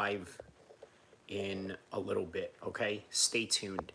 live in a little bit, okay? Stay tuned.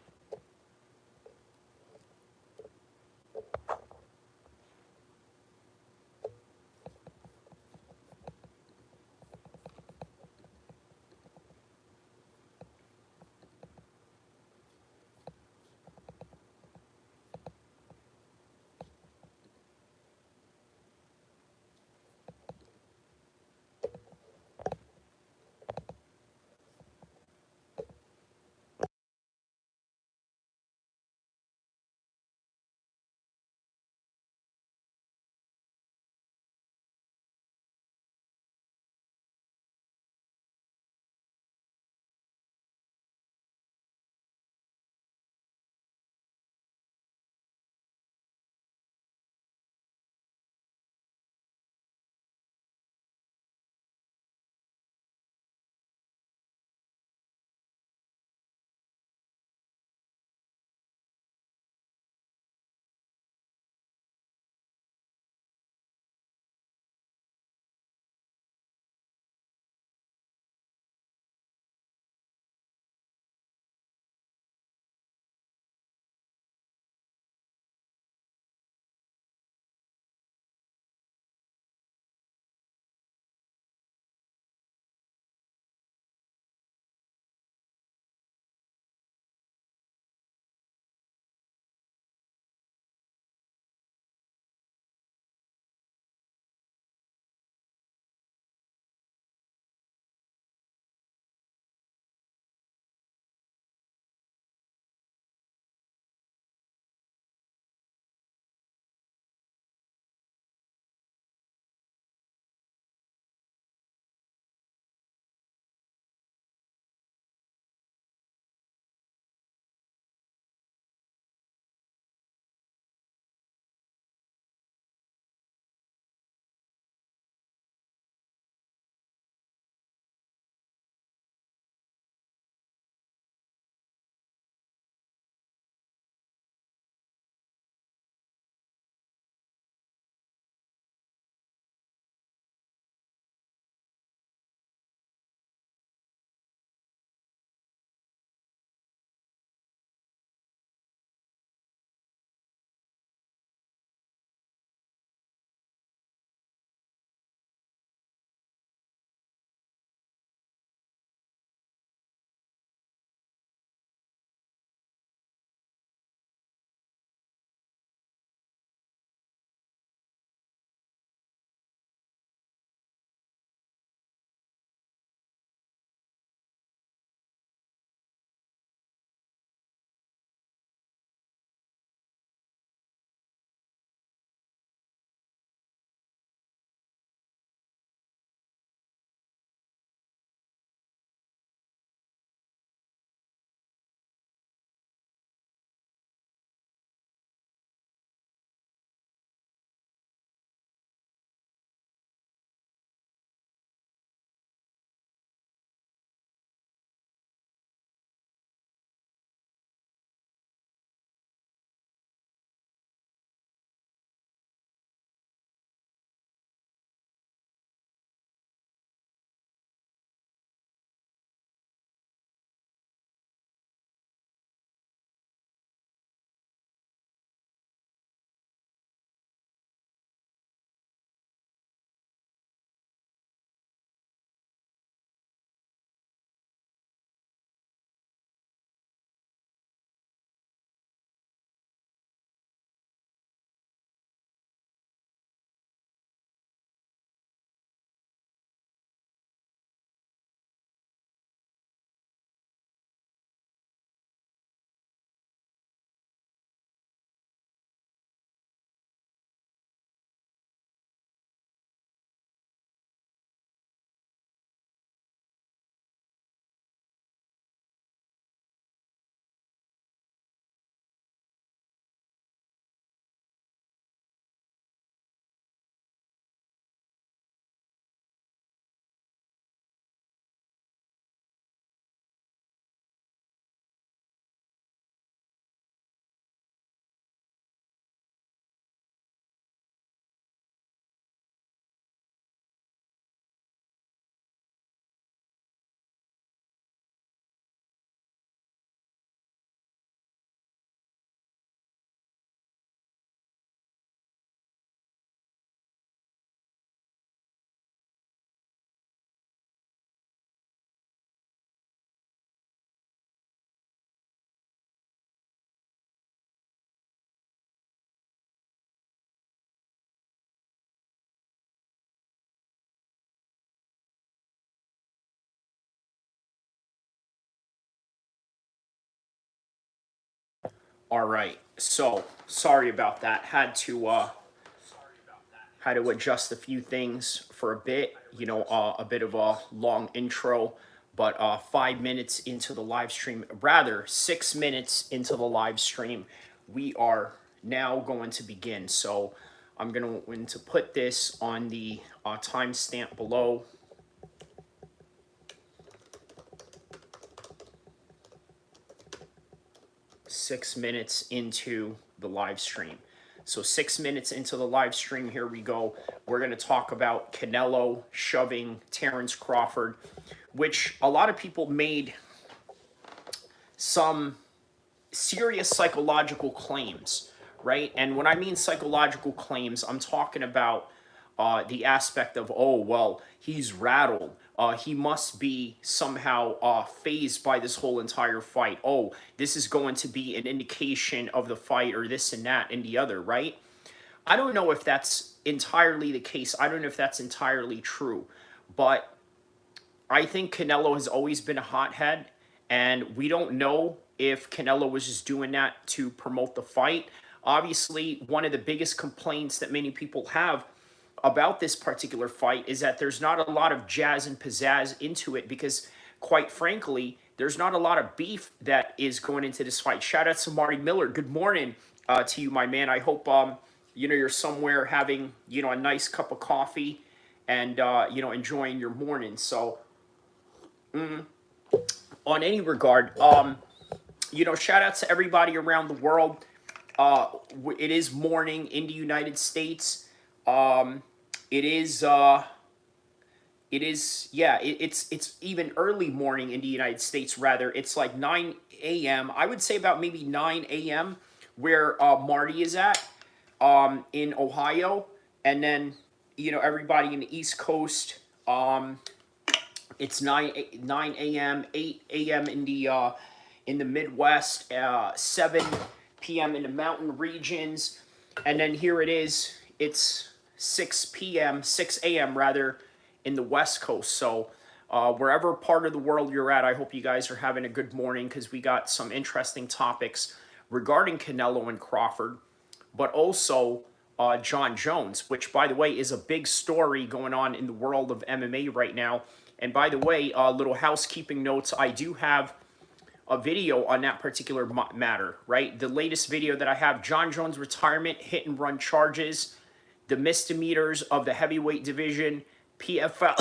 All right. So sorry about that. Had to adjust a few things for a bit. You know, a bit of a long intro, but 5 minutes into the live stream, rather 6 minutes into the live stream, we are now going to begin. So I'm going to put this on the timestamp below. 6 minutes into the live stream. So 6 minutes into the live stream, here we go. We're going to talk about Canelo shoving Terence Crawford, which a lot of people made some serious psychological claims, right? And when I mean psychological claims, I'm talking about the aspect of, oh, well, he's rattled. He must be somehow phased by this whole entire fight. Oh, this is going to be an indication of the fight, or this and that and the other, right? I don't know if that's entirely the case. I don't know if that's entirely true. But I think Canelo has always been a hothead, and we don't know if Canelo was just doing that to promote the fight. Obviously, one of the biggest complaints that many people have about this particular fight is that there's not a lot of jazz and pizzazz into it, because quite frankly, there's not a lot of beef that is going into this fight. Shout out to Marty Miller. Good morning to you, my man. I hope you're somewhere having a nice cup of coffee and enjoying your morning. So on any regard, shout out to everybody around the world. It is morning in the United States. It's even early morning in the United States, rather. It's like 9 a.m. I would say about maybe 9 a.m. where Marty is at in Ohio. And then, everybody in the East Coast, it's 9 a.m., 8 a.m. in the Midwest, 7 p.m. in the mountain regions. And then here it is, it's 6 a.m. rather, in the West Coast. So wherever part of the world you're at, I hope you guys are having a good morning, because we got some interesting topics regarding Canelo and Crawford, but also Jon Jones, which, by the way, is a big story going on in the world of MMA right now. And by the way, little housekeeping notes, I do have a video on that particular matter, right? The latest video that I have, Jon Jones retirement, hit and run charges, the misdemeanors of the heavyweight division, PFL.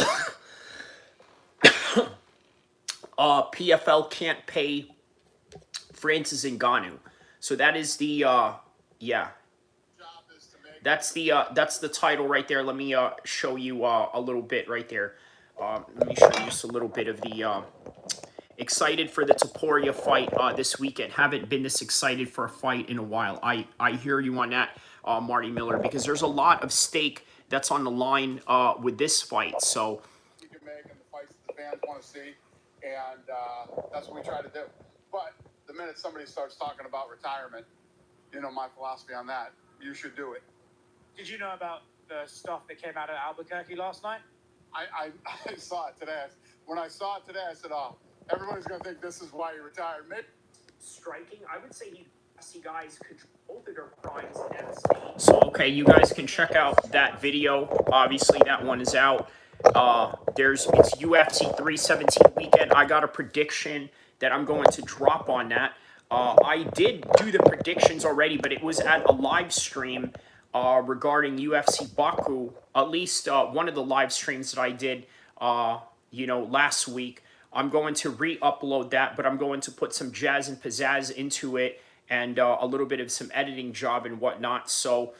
PFL can't pay Francis Ngannou. So that is the that's the title right there. Let me show you a little bit right there. Let me show you just a little bit of the excited for the Topuria fight this weekend. Haven't been this excited for a fight in a while. I hear you on that, Marty Miller, because there's a lot of stake that's on the line with this fight. So we can make, and the fights that the fans want to see, and that's what we try to do. But the minute somebody starts talking about retirement, my philosophy on that, you should do it. Did you know about the stuff that came out of Albuquerque last night? I saw it today. When I saw it today, I said, oh, everybody's going to think this is why you retired. Maybe. Striking, I would say you guys control their crimes and state. So, okay, you guys can check out that video. Obviously, that one is out. It's UFC 317 weekend. I got a prediction that I'm going to drop on that. I did do the predictions already, but it was at a live stream regarding UFC Baku. At least one of the live streams that I did, last week. I'm going to re-upload that, but I'm going to put some jazz and pizzazz into it, and a little bit of some editing job and whatnot. So,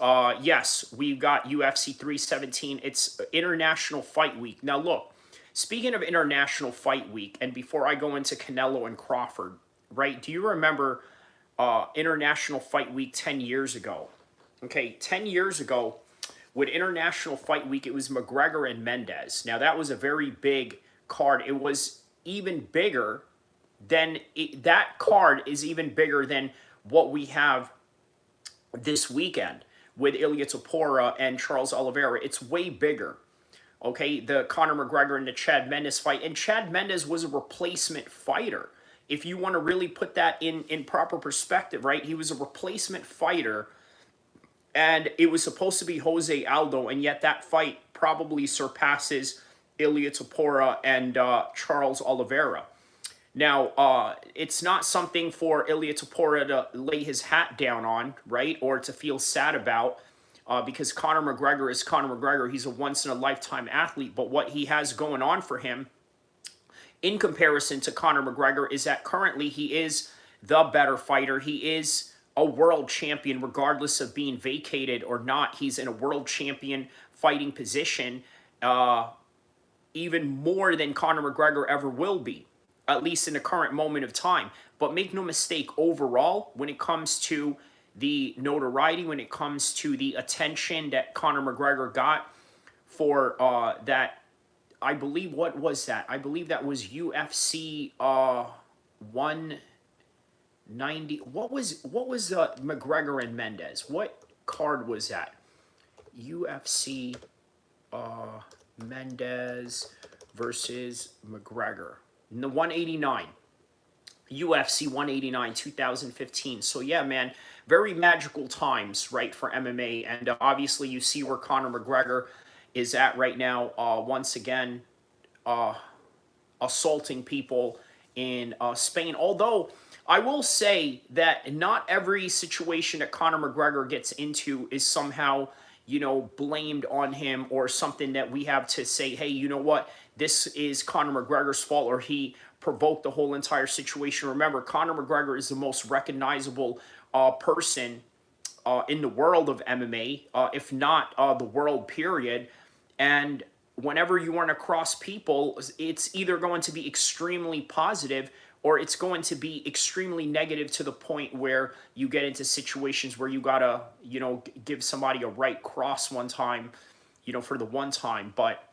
yes, we've got UFC 317. It's International Fight Week. Now, look, speaking of International Fight Week, and before I go into Canelo and Crawford, right, do you remember International Fight Week 10 years ago? Okay, 10 years ago, with International Fight Week, it was McGregor and Mendez. Now, that was a very big card. It was even bigger than that card is even bigger than what we have this weekend with Ilia Topuria and Charles Oliveira. It's way bigger. Okay, the Conor McGregor and the Chad Mendes fight, and Chad Mendes was a replacement fighter. if you want to really put that in proper perspective, right? He was a replacement fighter, and it was supposed to be Jose Aldo, and yet that fight probably surpasses Ilia Topuria and Charles Oliveira. Now, it's not something for Ilia Topuria to lay his hat down on, right, or to feel sad about, because Conor McGregor is Conor McGregor. He's a once-in-a-lifetime athlete, but what he has going on for him in comparison to Conor McGregor is that currently he is the better fighter. He is a world champion, regardless of being vacated or not. He's in a world champion fighting position, even more than Conor McGregor ever will be, at least in the current moment of time. But make no mistake, overall, when it comes to the notoriety, when it comes to the attention that Conor McGregor got for that, I believe, what was that? I believe that was UFC 190. What was McGregor and Mendez? What card was that? UFC Mendez versus McGregor. The 189. UFC 189 2015. So yeah, man, very magical times, right, for MMA. And obviously you see where Conor McGregor is at right now, once again, assaulting people in Spain. Although I will say that not every situation that Conor McGregor gets into is somehow, you know, blamed on him, or something that we have to say, hey, you know what, this is Conor McGregor's fault, or he provoked the whole entire situation. Remember, Conor McGregor is the most recognizable person in the world of MMA, if not the world, period. And whenever you run across people, it's either going to be extremely positive, or it's going to be extremely negative, to the point where you get into situations where you gotta, you know, give somebody a right cross one time, you know, for the one time. But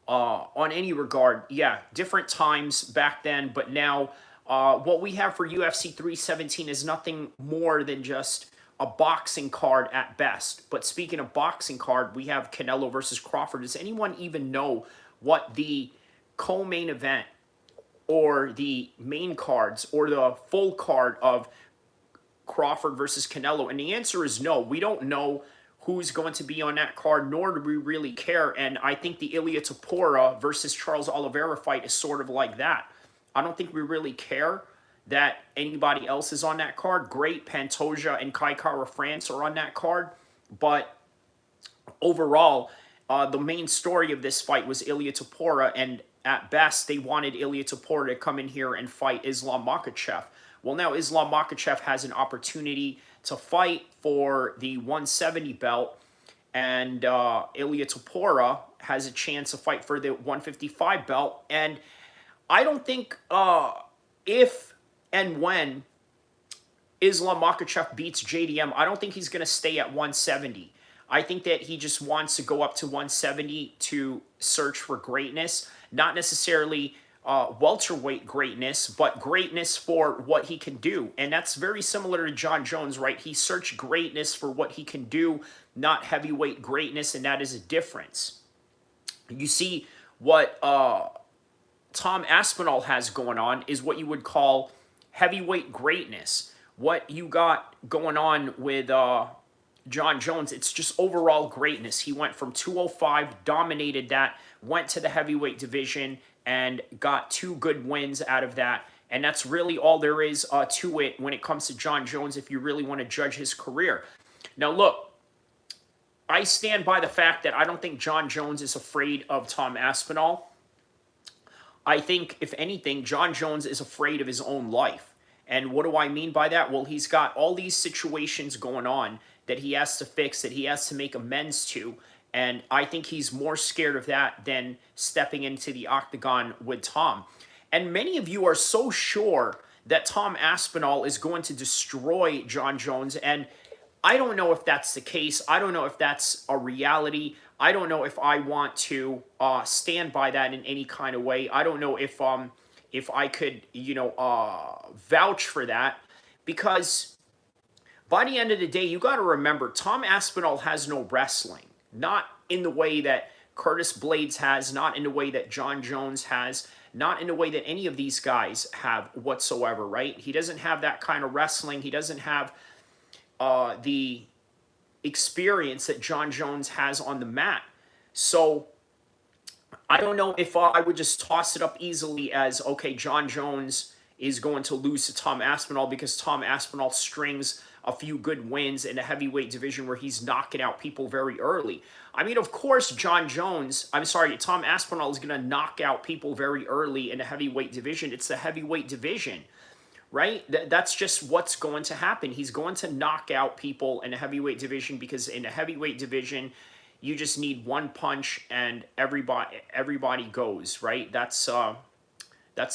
on any regard, yeah, different times back then. But now, what we have for UFC 317 is nothing more than just a boxing card at best. But speaking of boxing card, we have Canelo versus Crawford. Does anyone even know what the co-main event, or the main cards, or the full card of Crawford versus Canelo? And the answer is no. We don't know who's going to be on that card, nor do we really care. And I think the Ilia Topuria versus Charles Oliveira fight is sort of like that. I don't think we really care that anybody else is on that card. Great, Pantoja and Kai Kara France are on that card. But overall, the main story of this fight was Ilia Topuria, and at best, they wanted Ilia Topuria to come in here and fight Islam Makhachev. Well, now Islam Makhachev has an opportunity to fight for the 170 belt, and Ilia Topuria has a chance to fight for the 155 belt. And I don't think if and when Islam Makhachev beats JDM, I don't think he's going to stay at 170. I think that he just wants to go up to 170 to search for greatness, not necessarily welterweight greatness, but greatness for what he can do. And that's very similar to Jon Jones, right? He searched greatness for what he can do, not heavyweight greatness, and that is a difference. You see, what Tom Aspinall has going on is what you would call heavyweight greatness. What you got going on with Jon Jones, it's just overall greatness. He went from 205, dominated that, went to the heavyweight division, and got 2 good wins out of that. And that's really all there is to it when it comes to Jon Jones, if you really want to judge his career. Now, look, I stand by the fact that I don't think Jon Jones is afraid of Tom Aspinall. I think, if anything, Jon Jones is afraid of his own life. And what do I mean by that? Well, he's got all these situations going on that he has to fix, that he has to make amends to. And I think he's more scared of that than stepping into the octagon with Tom. And many of you are so sure that Tom Aspinall is going to destroy Jon Jones. And I don't know if that's the case. I don't know if that's a reality. I don't know if I want to stand by that in any kind of way. I don't know if I could, vouch for that, because by the end of the day, you got to remember, Tom Aspinall has no wrestling. Not in the way that Curtis Blades has, not in the way that Jon Jones has, not in the way that any of these guys have whatsoever, right? He doesn't have that kind of wrestling. He doesn't have the experience that Jon Jones has on the mat. So I don't know if I would just toss it up easily as, okay, Jon Jones is going to lose to Tom Aspinall because Tom Aspinall strings a few good wins in the heavyweight division where he's knocking out people very early. I mean, of course, Tom Aspinall is going to knock out people very early in the heavyweight division. It's the heavyweight division, right? That's just what's going to happen. He's going to knock out people in the heavyweight division because in the heavyweight division, you just need one punch and everybody goes, right? That's the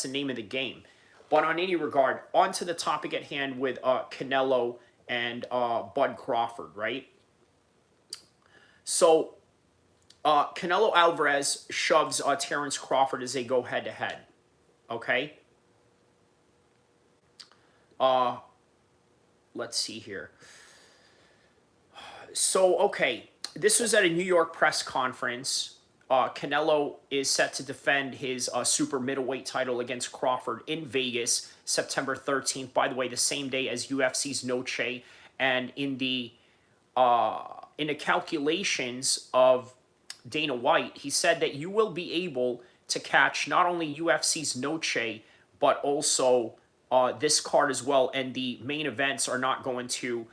name of the game. But on any regard, on to the topic at hand with Canelo and Bud Crawford, right? So Canelo Alvarez shoves Terrence Crawford as they go head-to-head, okay? Let's see here. So, okay, this was at a New York press conference. Canelo is set to defend his super middleweight title against Crawford in Vegas, September 13th. By the way, the same day as UFC's Noche. And in the calculations of Dana White, he said that you will be able to catch not only UFC's Noche, but also this card as well. And the main events are not going to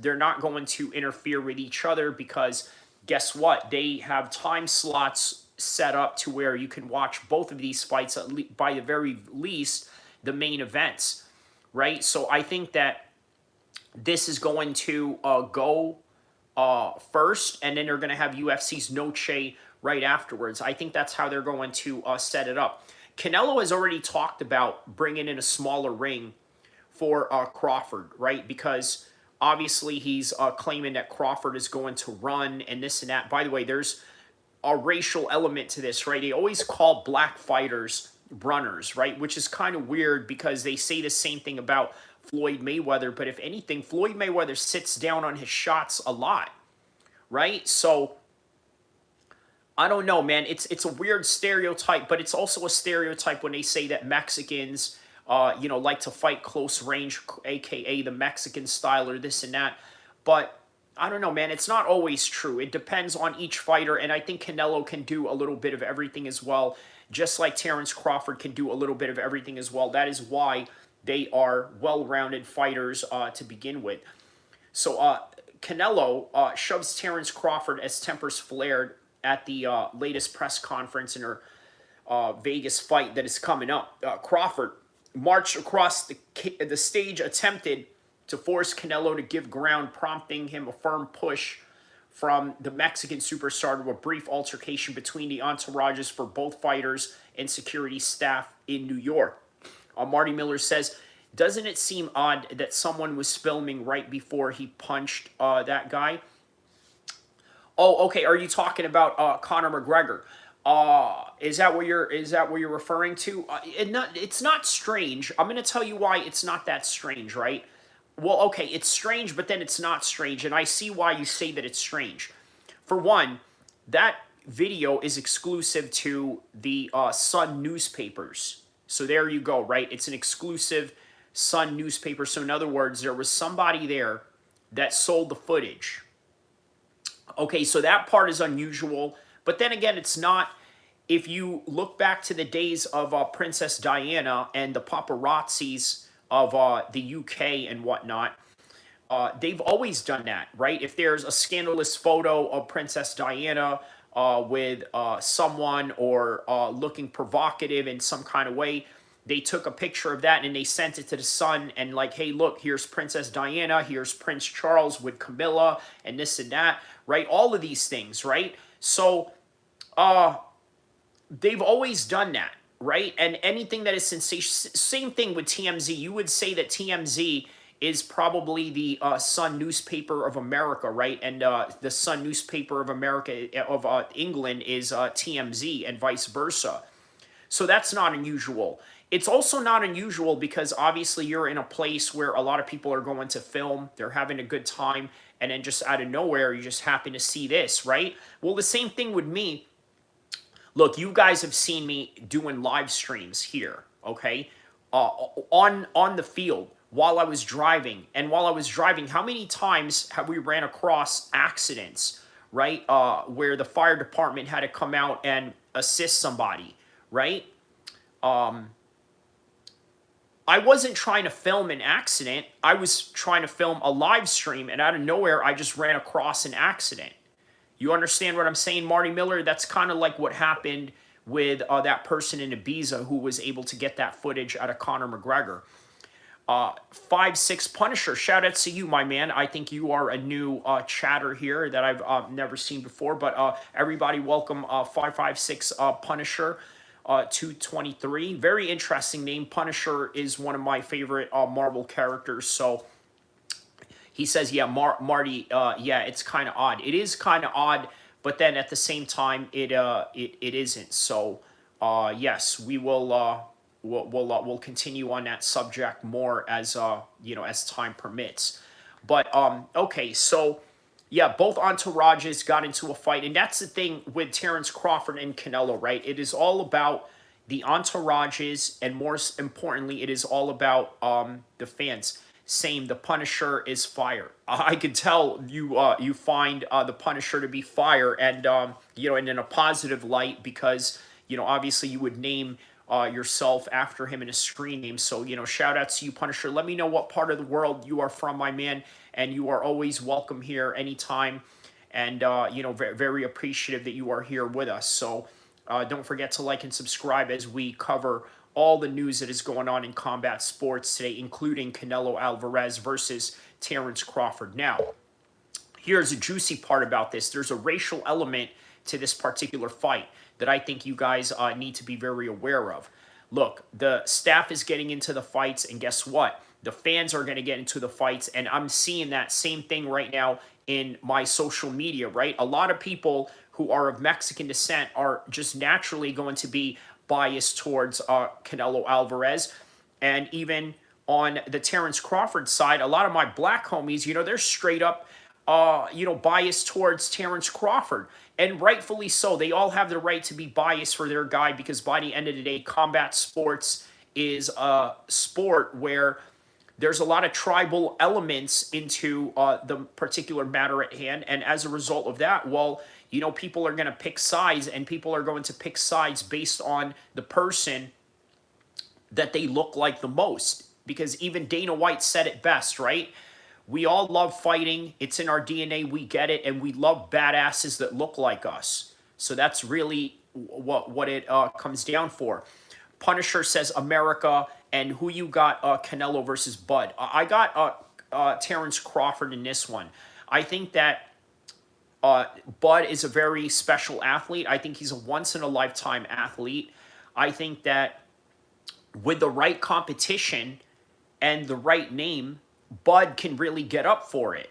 they're not going to interfere with each other because guess what? They have time slots set up to where you can watch both of these fights, by the very least, the main events, right? So I think that this is going to go first, and then they're going to have UFC's Noche right afterwards. I think that's how they're going to set it up. Canelo has already talked about bringing in a smaller ring for Crawford, right? Because obviously he's claiming that Crawford is going to run and this and that. By the way, there's a racial element to this, right? They always call black fighters runners, right? Which is kind of weird because they say the same thing about Floyd Mayweather. But if anything, Floyd Mayweather sits down on his shots a lot, right? So I don't know, man. It's a weird stereotype, but it's also a stereotype when they say that Mexicans like to fight close range, aka the Mexican style or this and that. But I don't know, man. It's not always true. It depends on each fighter, and I think Canelo can do a little bit of everything as well, just like Terrence Crawford can do a little bit of everything as well. That is why they are well-rounded fighters to begin with. So Canelo shoves Terrence Crawford as tempers flared at the latest press conference in her Vegas fight that is coming up. Crawford marched across the stage, attempted to force Canelo to give ground, prompting him a firm push from the Mexican superstar to a brief altercation between the entourages for both fighters and security staff in New York. Marty Miller says, doesn't it seem odd that someone was filming right before he punched that guy? Oh, okay. Are you talking about Conor McGregor? Is that what you're referring to? It's not strange. I'm going to tell you why it's not that strange, right? Well, okay, it's strange, but then it's not strange, and I see why you say that it's strange. For one, that video is exclusive to the Sun newspapers. So there you go, right? It's an exclusive Sun newspaper. So in other words, there was somebody there that sold the footage. Okay, so that part is unusual. But then again, it's not. If you look back to the days of Princess Diana and the paparazzis of the UK and whatnot, they've always done that, right? If there's a scandalous photo of Princess Diana with someone or looking provocative in some kind of way, they took a picture of that and they sent it to the Sun and like, hey, look, here's Princess Diana, here's Prince Charles with Camilla and this and that, right? All of these things, right? So they've always done that, right? And anything that is sensational, same thing with TMZ. You would say that TMZ is probably the Sun newspaper of America, right? And the Sun newspaper of America, of England is TMZ and vice versa. So that's not unusual. It's also not unusual because obviously you're in a place where a lot of people are going to film, they're having a good time, and then just out of nowhere, you just happen to see this, right? Well, the same thing with me. Look, you guys have seen me doing live streams here, okay? On the field while I was driving. And while I was driving, how many times have we ran across accidents, right? Where the fire department had to come out and assist somebody, right? I wasn't trying to film an accident. I was trying to film a live stream, and out of nowhere, I just ran across an accident. You understand what I'm saying, Marty Miller? That's kind of like what happened with that person in Ibiza who was able to get that footage out of Conor McGregor. 5'6" Punisher, shout out to you, my man. I think you are a new chatter here that I've never seen before. But everybody, welcome 5'6" Punisher 223. Very interesting name. Punisher is one of my favorite Marvel characters. So he says, yeah, Marty, yeah, it's kind of odd. It is kind of odd, but then at the same time, it isn't. So yes, we will. We'll continue on that subject more as as time permits. But okay, so yeah, both entourages got into a fight, and that's the thing with Terrence Crawford and Canelo, right? It is all about the entourages, and more importantly, it is all about the fans. Same, the Punisher is fire. I could tell you find the Punisher to be fire, and and in a positive light because obviously you would name yourself after him in a screen name. So, shout out to you, Punisher. Let me know what part of the world you are from, my man. And you are always welcome here anytime. And, very, very appreciative that you are here with us. So, don't forget to like and subscribe as we cover all the news that is going on in combat sports today, including Canelo Alvarez versus Terrence Crawford. Now, here's a juicy part about this. There's a racial element to this particular fight that I think you guys need to be very aware of. Look, the staff is getting into the fights, and guess what? The fans are going to get into the fights, and I'm seeing that same thing right now in my social media, right? A lot of people who are of Mexican descent are just naturally going to be biased towards Canelo Alvarez, and even on the Terrence Crawford side, a lot of my black homies, they're straight up biased towards Terrence Crawford. And rightfully so. They all have the right to be biased for their guy because by the end of the day, combat sports is a sport where there's a lot of tribal elements into the particular matter at hand. And as a result of that, well, people are going to pick sides, and people are going to pick sides based on the person that they look like the most. Because even Dana White said it best, right? We all love fighting. It's in our DNA. We get it. And we love badasses that look like us. So that's really what it comes down for. Punisher says America. And who you got? Canelo versus Bud. I got Terrence Crawford in this one. I think that Bud is a very special athlete. I think he's a once-in-a-lifetime athlete. I think that with the right competition and the right name, Bud can really get up for it,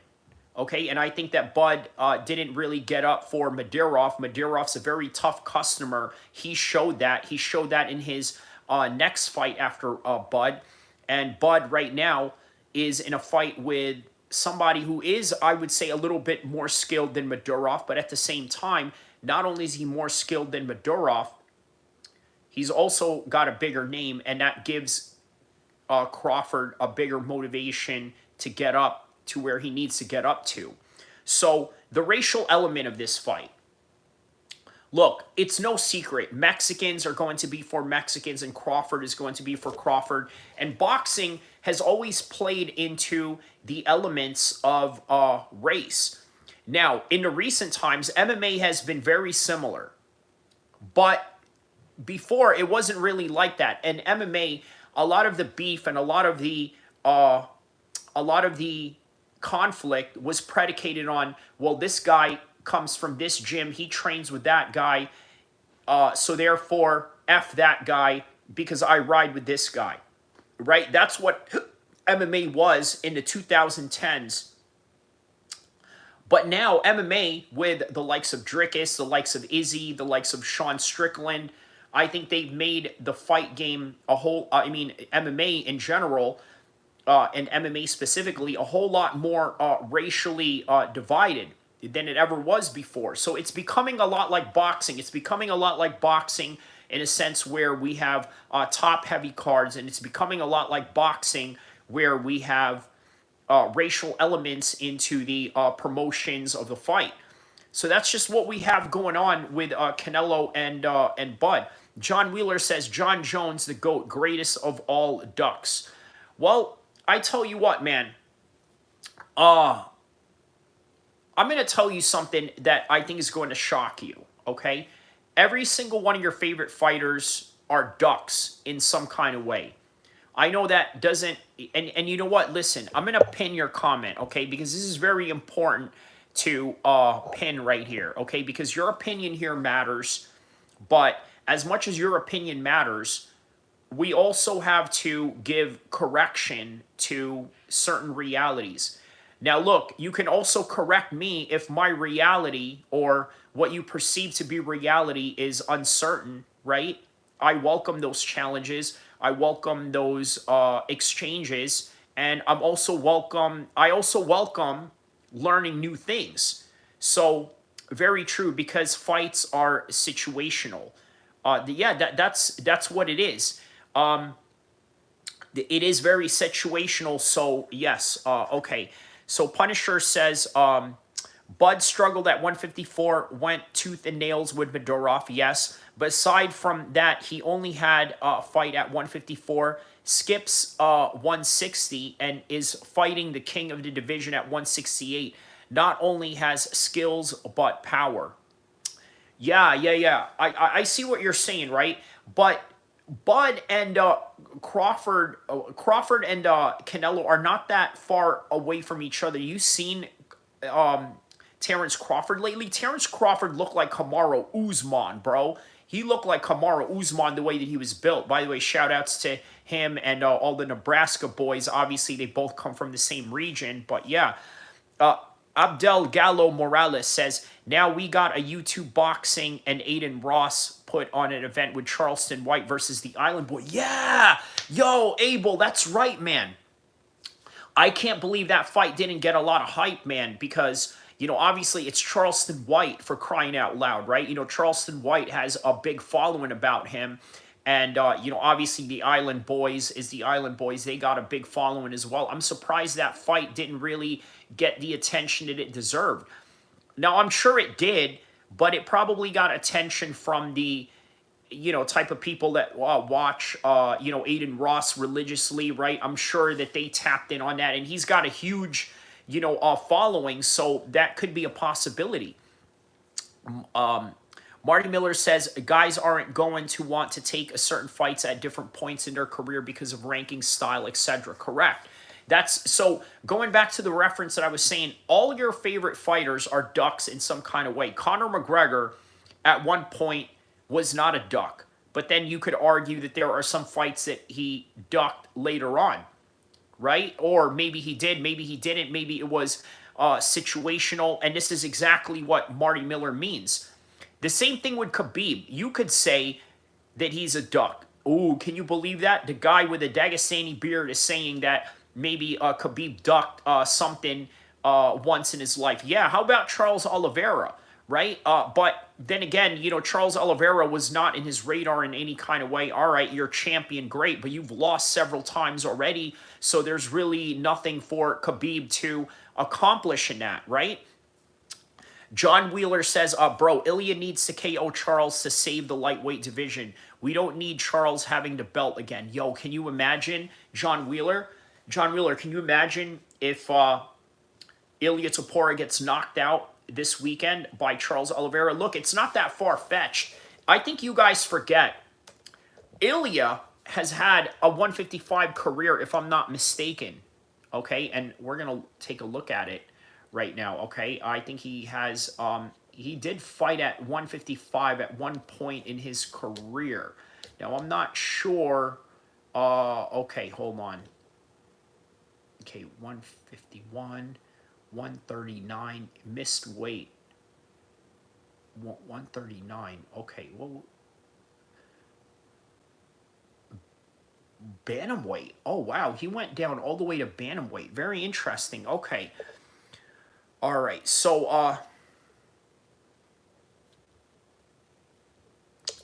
okay? And I think that Bud didn't really get up for Madirov. Madirov's a very tough customer. He showed that. He showed that in his next fight after Bud. And Bud right now is in a fight with somebody who is, I would say, a little bit more skilled than Madirov. But at the same time, not only is he more skilled than Madirov, he's also got a bigger name, and that gives Crawford a bigger motivation to get up to where he needs to get up to. So the racial element of this fight. Look, it's no secret. Mexicans are going to be for Mexicans, and Crawford is going to be for Crawford. And boxing has always played into the elements of race. Now, in the recent times, MMA has been very similar. But before, it wasn't really like that. And MMA, a lot of the beef and a lot of the conflict was predicated on, well, this guy comes from this gym, he trains with that guy, so therefore F that guy because I ride with this guy, right? That's what MMA was in the 2010s. But now MMA, with the likes of Drickus, the likes of Izzy, the likes of Sean Strickland, I think they've made the fight game a whole, I mean, MMA in general, and MMA specifically, a whole lot more racially divided than it ever was before. So it's becoming a lot like boxing. It's becoming a lot like boxing in a sense where we have top heavy cards, and it's becoming a lot like boxing where we have racial elements into the promotions of the fight. So that's just what we have going on with Canelo and Bud. John Wheeler says Jon Jones, the GOAT, greatest of all ducks. Well, I tell you what, man. I'm going to tell you something that I think is going to shock you, okay? Every single one of your favorite fighters are ducks in some kind of way. I know that doesn't, and you know what? Listen, I'm going to pin your comment, okay? Because this is very important to pin right here, okay? Because your opinion here matters, but as much as your opinion matters, we also have to give correction to certain realities. Now, look, you can also correct me if my reality or what you perceive to be reality is uncertain, right? I welcome those challenges. I welcome those exchanges, and I also welcome learning new things. So, very true, because fights are situational. Yeah, that's what it is. It is very situational. So yes, okay. So Punisher says Bud struggled at 154, went tooth and nails with Madurov. Yes, but aside from that, he only had a fight at 154. Skips 160 and is fighting the king of the division at 168. Not only has skills but power. Yeah. I see what you're saying, right? But Bud and Crawford and Canelo are not that far away from each other. You seen Terrence Crawford lately? Terrence Crawford looked like Kamaru Usman, bro. He looked like Kamaru Usman the way that he was built. By the way, shout outs to him and all the Nebraska boys. Obviously, they both come from the same region, but yeah. Abdel Gallo Morales says, now we got a YouTube boxing and Aiden Ross put on an event with Charleston White versus the Island Boy. Yeah! Yo, Abel, that's right, man. I can't believe that fight didn't get a lot of hype, man, because, you know, obviously it's Charleston White, for crying out loud, right? You know, Charleston White has a big following about him. And, you know, obviously the Island Boys is the Island Boys. They got a big following as well. I'm surprised that fight didn't really get the attention that it deserved. Now, I'm sure it did, but it probably got attention from the, you know, type of people that watch, you know, Aiden Ross religiously, right? I'm sure that they tapped in on that. And he's got a huge, you know, following, so that could be a possibility. Marty Miller says guys aren't going to want to take a certain fights at different points in their career because of ranking style, etc. Correct. That's so going back to the reference that I was saying, all your favorite fighters are ducks in some kind of way. Conor McGregor at one point was not a duck, but then you could argue that there are some fights that he ducked later on, right? Or maybe he did, maybe he didn't, maybe it was situational, and this is exactly what Marty Miller means. The same thing with Khabib. You could say that he's a duck. Ooh, can you believe that? The guy with the Dagestani beard is saying that maybe Khabib ducked something once in his life. Yeah, how about Charles Oliveira, right? But then again, you know, Charles Oliveira was not in his radar in any kind of way. All right, you're champion, great, but you've lost several times already, so there's really nothing for Khabib to accomplish in that, right? John Wheeler says, bro, Ilya needs to KO Charles to save the lightweight division. We don't need Charles having the belt again. Yo, can you imagine, John Wheeler? John Wheeler, can you imagine if Ilya Topuria gets knocked out this weekend by Charles Oliveira? Look, it's not that far-fetched. I think you guys forget. Ilya has had a 155 career, if I'm not mistaken. Okay, and we're going to take a look at it right now, okay? I think he has, he did fight at 155 at one point in his career. Now, I'm not sure, okay, hold on. Okay, 151, 139, missed weight. 139, okay, well, bantamweight. Oh, wow. He went down all the way to bantamweight. Very interesting. Okay. All right. So,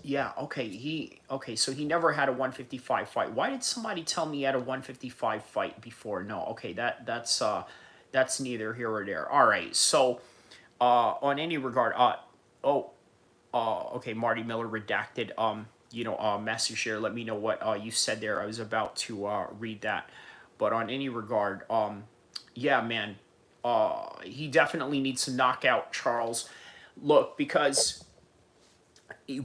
yeah, okay, so he never had a 155 fight. Why did somebody tell me he had a 155 fight before? No, okay, that's neither here or there. All right, so on any regard, oh, okay, Marty Miller redacted, message here. Let me know what you said there. I was about to read that, but on any regard, yeah, man, he definitely needs to knock out Charles. Look, because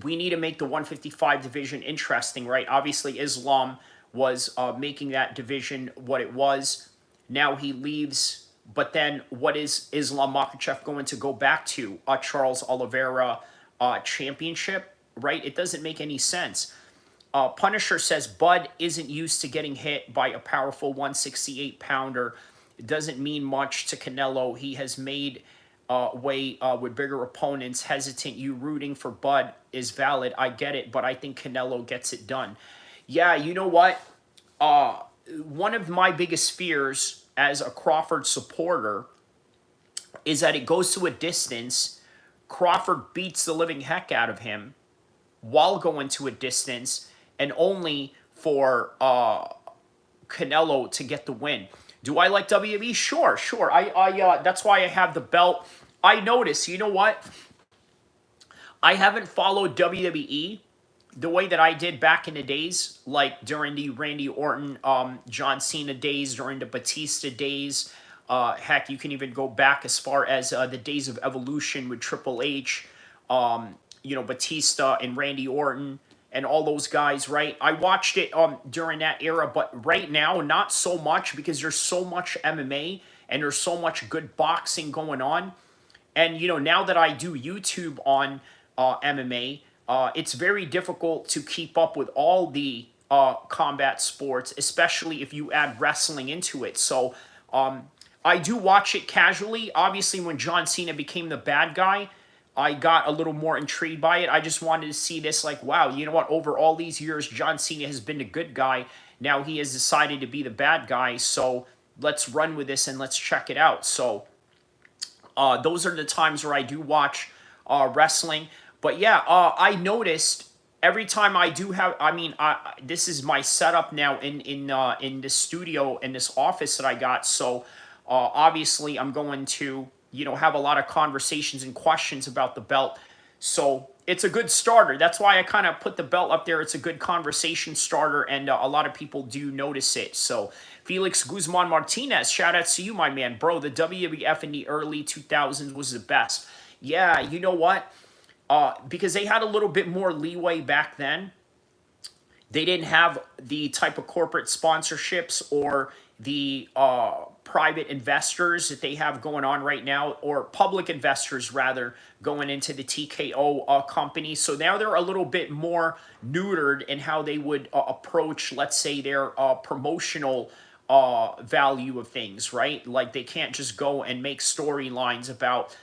we need to make the 155 division interesting, right? Obviously, Islam was making that division what it was. Now he leaves, but then what is Islam Makhachev going to go back to? A Charles Oliveira championship, right? It doesn't make any sense. Punisher says Bud isn't used to getting hit by a powerful 168 pounder. It doesn't mean much to Canelo. He has made way with bigger opponents. Hesitant. You rooting for Bud is valid. I get it, but I think Canelo gets it done. Yeah, you know what? One of my biggest fears as a Crawford supporter is that it goes to a distance. Crawford beats the living heck out of him while going to a distance, and only for Canelo to get the win. Do I like WWE? Sure, sure. I that's why I have the belt. I notice, you know what? I haven't followed WWE the way that I did back in the days, like during the Randy Orton, John Cena days, during the Batista days. Heck, you can even go back as far as the days of Evolution with Triple H, Batista and Randy Orton and all those guys, right? I watched it during that era, but right now, not so much because there's so much MMA and there's so much good boxing going on. And, now that I do YouTube on MMA, it's very difficult to keep up with all the combat sports, especially if you add wrestling into it. So I do watch it casually. Obviously, when John Cena became the bad guy, I got a little more intrigued by it. I just wanted to see this, like, wow, you know what? Over all these years, John Cena has been the good guy. Now he has decided to be the bad guy. So let's run with this and let's check it out. So those are the times where I do watch wrestling. But yeah, I noticed every time I do have, this is my setup now in this studio, in this office that I got. So obviously I'm going to, have a lot of conversations and questions about the belt. So it's a good starter. That's why I kind of put the belt up there. It's a good conversation starter, and a lot of people do notice it. So Felix Guzman Martinez, shout out to you, my man. Bro, the WWF in the early 2000s was the best. Yeah, you know what? Because they had a little bit more leeway back then. They didn't have the type of corporate sponsorships or the private investors that they have going on right now, or public investors rather, going into the TKO company. So now they're a little bit more neutered in how they would approach, let's say, their promotional value of things, right? Like they can't just go and make storylines about,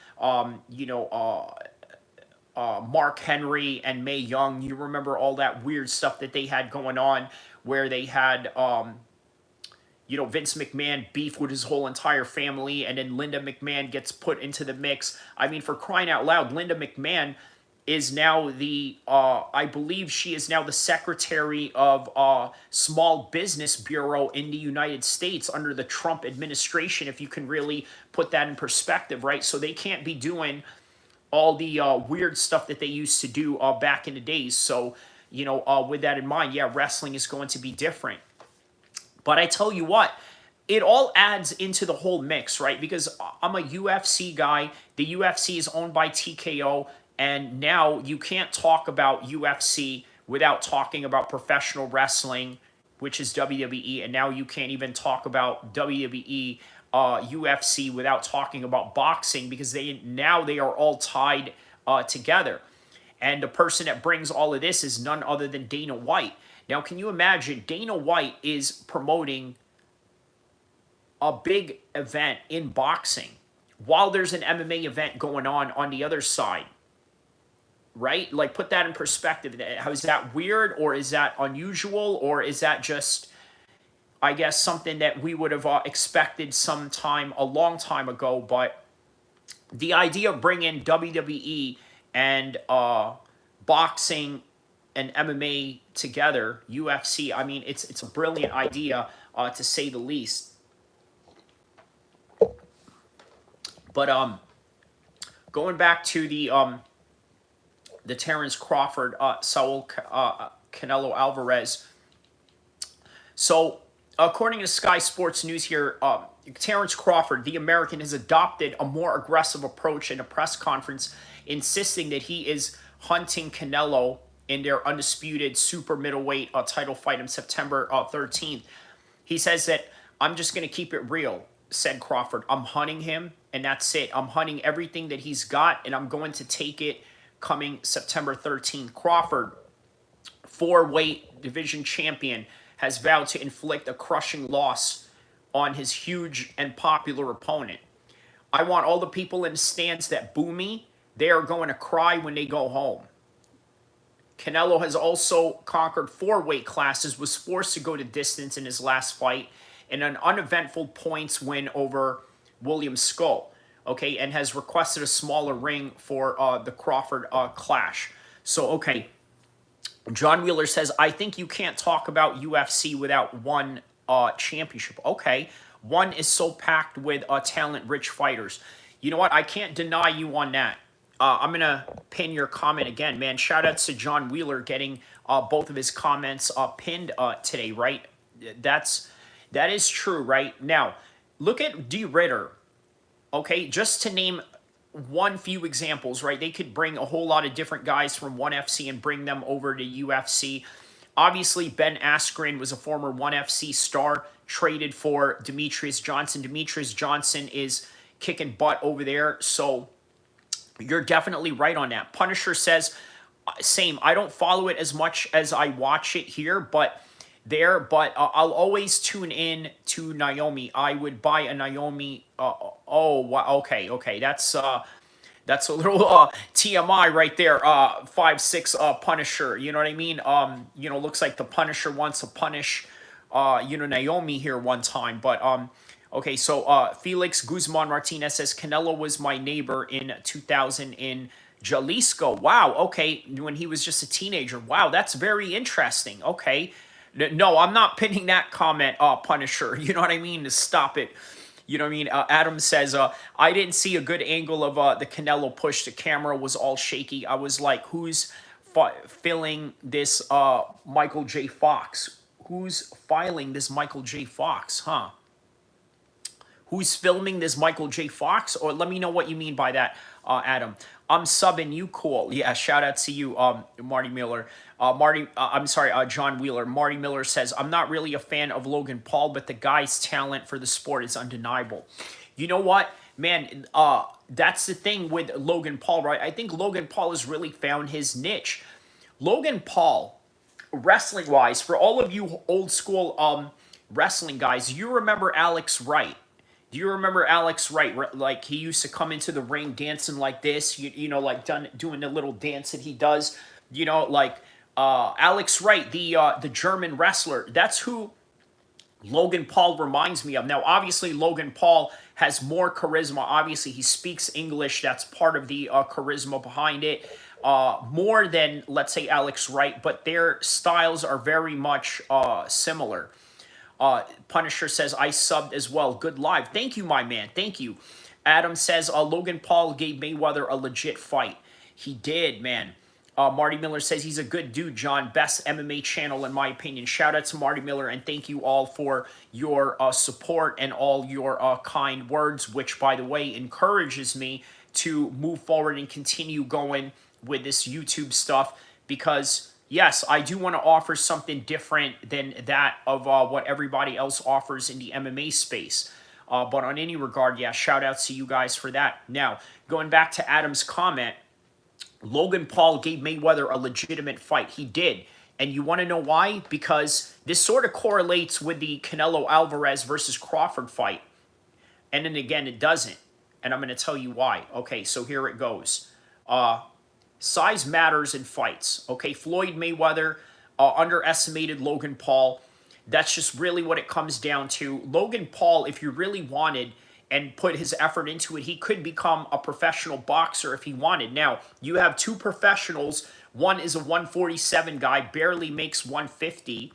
Mark Henry and Mae Young. You remember all that weird stuff that they had going on where they had, Vince McMahon beef with his whole entire family, and then Linda McMahon gets put into the mix. I mean, for crying out loud, Linda McMahon is now I believe she is now the secretary of Small Business Bureau in the United States under the Trump administration, if you can really put that in perspective, right? So they can't be doing all the weird stuff that they used to do back in the days. So, with that in mind, yeah, wrestling is going to be different. But I tell you what, it all adds into the whole mix, right? Because I'm a UFC guy. The UFC is owned by TKO. And now you can't talk about UFC without talking about professional wrestling, which is WWE. And now you can't even talk about WWE, UFC without talking about boxing, because they are all tied together. And the person that brings all of this is none other than Dana White. Now, can you imagine? Dana White is promoting a big event in boxing while there's an MMA event going on the other side, right? Like, put that in perspective. Is that weird, or is that unusual, or is that just, I guess, something that we would have expected sometime a long time ago? But the idea of bringing WWE and boxing and MMA together, UFC, I mean, it's a brilliant idea, to say the least. But going back to the Terrence Crawford, Saul Canelo Alvarez. So, according to Sky Sports News here, Terrence Crawford, the American, has adopted a more aggressive approach in a press conference, insisting that he is hunting Canelo in their undisputed super middleweight title fight on September 13th. He says that, "I'm just going to keep it real," said Crawford. "I'm hunting him, and that's it. I'm hunting everything that he's got, and I'm going to take it coming September 13th. Crawford, four-weight division champion, has vowed to inflict a crushing loss on his huge and popular opponent. "I want all the people in the stands that boo me, they are going to cry when they go home." Canelo has also conquered four weight classes, was forced to go to distance in his last fight in an uneventful points win over William Skull, okay, and has requested a smaller ring for the Crawford clash. So, okay, John Wheeler says, "I think you can't talk about UFC without one championship." Okay, one is so packed with talent-rich fighters. You know what? I can't deny you on that. I'm going to pin your comment again, man. Shout out to John Wheeler getting both of his comments pinned today, right? That is true, right? Now, look at D. Ritter, okay? Just to name one few examples, right? They could bring a whole lot of different guys from ONE FC and bring them over to UFC. Obviously, Ben Askren was a former ONE FC star, traded for Demetrius Johnson. Demetrius Johnson is kicking butt over there, so you're definitely right on that. Punisher says, same. I don't follow it as much as I watch it here, but I'll always tune in to Naomi. I would buy a Naomi. Okay. That's a little TMI right there. 5'6" Punisher. You know what I mean? Looks like the Punisher wants to punish Naomi here one time, but okay, so Felix Guzman Martinez says, "Canelo was my neighbor in 2000 in Jalisco." Wow, okay, when he was just a teenager. Wow, that's very interesting. Okay. No, I'm not pinning that comment, Punisher. You know what I mean? To stop it. You know what I mean? Adam says, "I didn't see a good angle of the Canelo push. The camera was all shaky. I was like, who's filling this Michael J. Fox? Who's filing this Michael J. Fox, huh? Who's filming this Michael J. Fox?" Or let me know what you mean by that, Adam. "I'm subbing you, cool." Yeah, shout out to you, Marty Miller. John Wheeler. Marty Miller says, "I'm not really a fan of Logan Paul, but the guy's talent for the sport is undeniable." You know what, man? That's the thing with Logan Paul, right? I think Logan Paul has really found his niche. Logan Paul, wrestling-wise, for all of you old school wrestling guys, you remember Alex Wright. Do you remember Alex Wright? Like, he used to come into the ring dancing like this, like doing the little dance that he does. Alex Wright, the German wrestler. That's who Logan Paul reminds me of. Now, obviously, Logan Paul has more charisma. Obviously, he speaks English. That's part of the charisma behind it. More than, let's say, Alex Wright, but their styles are very much similar. Punisher says, "I subbed as well. Good live." Thank you, my man. Thank you. Adam says, "Logan Paul gave Mayweather a legit fight." He did, man. Marty Miller says, "He's a good dude, John. Best MMA channel, in my opinion." Shout out to Marty Miller, and thank you all for your support and all your kind words, which, by the way, encourages me to move forward and continue going with this YouTube stuff, because yes, I do want to offer something different than that of what everybody else offers in the MMA space. But on any regard, yeah, shout out to you guys for that. Now, going back to Adam's comment, Logan Paul gave Mayweather a legitimate fight. He did. And you want to know why? Because this sort of correlates with the Canelo Alvarez versus Crawford fight. And then again, it doesn't. And I'm going to tell you why. Okay, so here it goes. Size matters in fights. Okay, Floyd Mayweather underestimated Logan Paul. That's just really what it comes down to. Logan Paul, if you really wanted and put his effort into it, he could become a professional boxer if he wanted. Now, you have two professionals. One is a 147 guy, barely makes 150,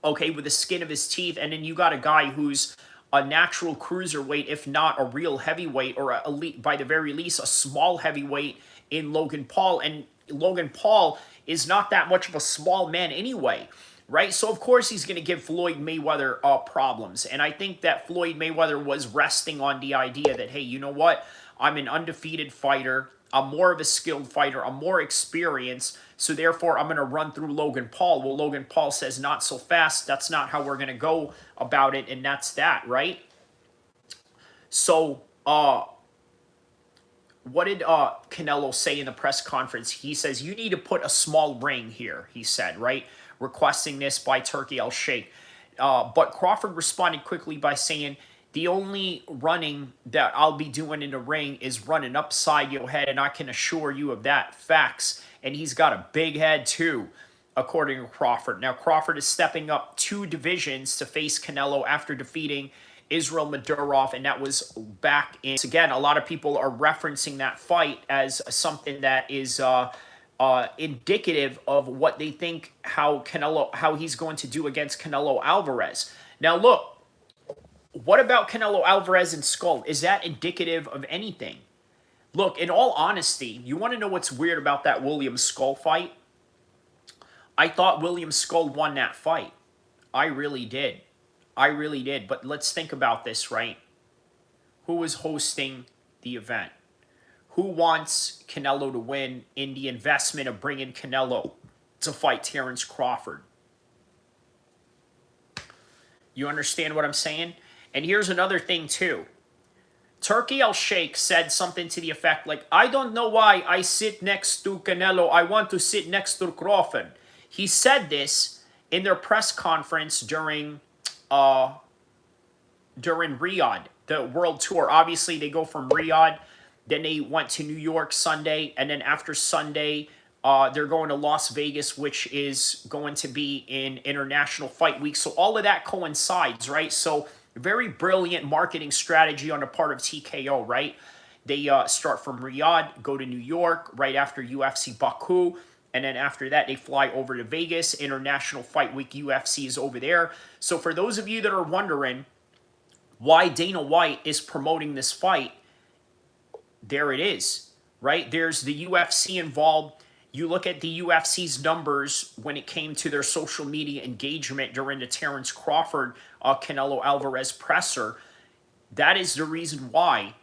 okay, with the skin of his teeth. And then you got a guy who's a natural cruiserweight, if not a real heavyweight, or by the very least, a small heavyweight in Logan Paul. And Logan Paul is not that much of a small man anyway, right? So, of course, he's going to give Floyd Mayweather problems. And I think that Floyd Mayweather was resting on the idea that, hey, you know what? I'm an undefeated fighter. I'm more of a skilled fighter. I'm more experienced. So therefore, I'm going to run through Logan Paul. Well, Logan Paul says, not so fast. That's not how we're going to go about it. And that's that, right? So, what did Canelo say in the press conference? He says, you need to put a small ring here, he said, right? Requesting this by Turki El-Sheikh. But Crawford responded quickly by saying, the only running that I'll be doing in the ring is running upside your head, and I can assure you of that. Facts. And he's got a big head, too, according to Crawford. Now, Crawford is stepping up 2 divisions to face Canelo after defeating Israel Madurov, and that was back in... Again, a lot of people are referencing that fight as something that is indicative of what they think how he's going to do against Canelo Alvarez. Now, look. What about Canelo Alvarez and Skull? Is that indicative of anything? Look, in all honesty, you want to know what's weird about that Williams Skull fight? I thought Williams Skull won that fight. I really did. I really did. But let's think about this, right? Who was hosting the event? Who wants Canelo to win in the investment of bringing Canelo to fight Terence Crawford? You understand what I'm saying? And here's another thing, too. Turki El-Sheikh said something to the effect like, I don't know why I sit next to Canelo. I want to sit next to Crawford. He said this in their press conference during Riyadh, the World Tour. Obviously, they go from Riyadh, then they went to New York Sunday, and then after Sunday, they're going to Las Vegas, which is going to be in International Fight Week. So all of that coincides, right? So very brilliant marketing strategy on the part of TKO, right? They start from Riyadh, go to New York, right after UFC Baku, and then after that, they fly over to Vegas. International Fight Week, UFC is over there. So for those of you that are wondering why Dana White is promoting this fight, there it is, right? There's the UFC involved. You look at the UFC's numbers when it came to their social media engagement during the Terence Crawford, Canelo Alvarez presser. That is the reason why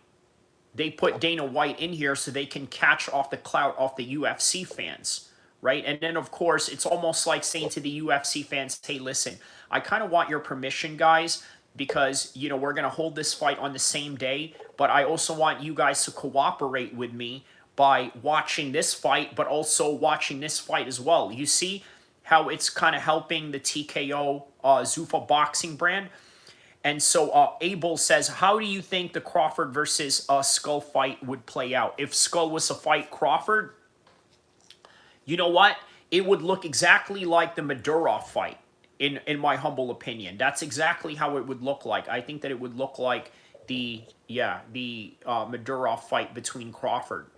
they put Dana White in here, so they can catch off the clout off the UFC fans, right? And then, of course, it's almost like saying to the UFC fans, hey, listen, I kind of want your permission, guys, because, you know, we're going to hold this fight on the same day, but I also want you guys to cooperate with me by watching this fight, but also watching this fight as well. You see how it's kind of helping the TKO Zuffa boxing brand? And so Abel says, how do you think the Crawford versus Skull fight would play out? If Skull was to fight Crawford, you know what? It would look exactly like the Madurov fight, in my humble opinion. That's exactly how it would look like. I think that it would look like the Madurov fight between Crawford.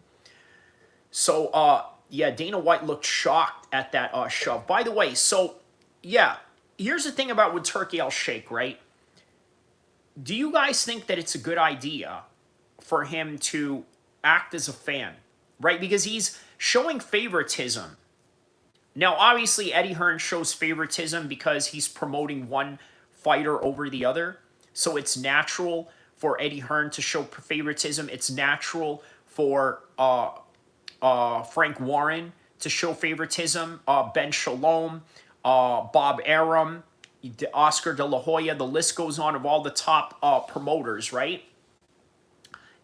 So, yeah, Dana White looked shocked at that shove. By the way, so, yeah, here's the thing about with Turki El-Sheikh, right? Do you guys think that it's a good idea for him to act as a fan, right? Because he's showing favoritism. Now, obviously, Eddie Hearn shows favoritism because he's promoting one fighter over the other. So it's natural for Eddie Hearn to show favoritism. It's natural for Frank Warren to show favoritism. Ben Shalom, Bob Arum, Oscar De La Hoya, the list goes on of all the top promoters, right?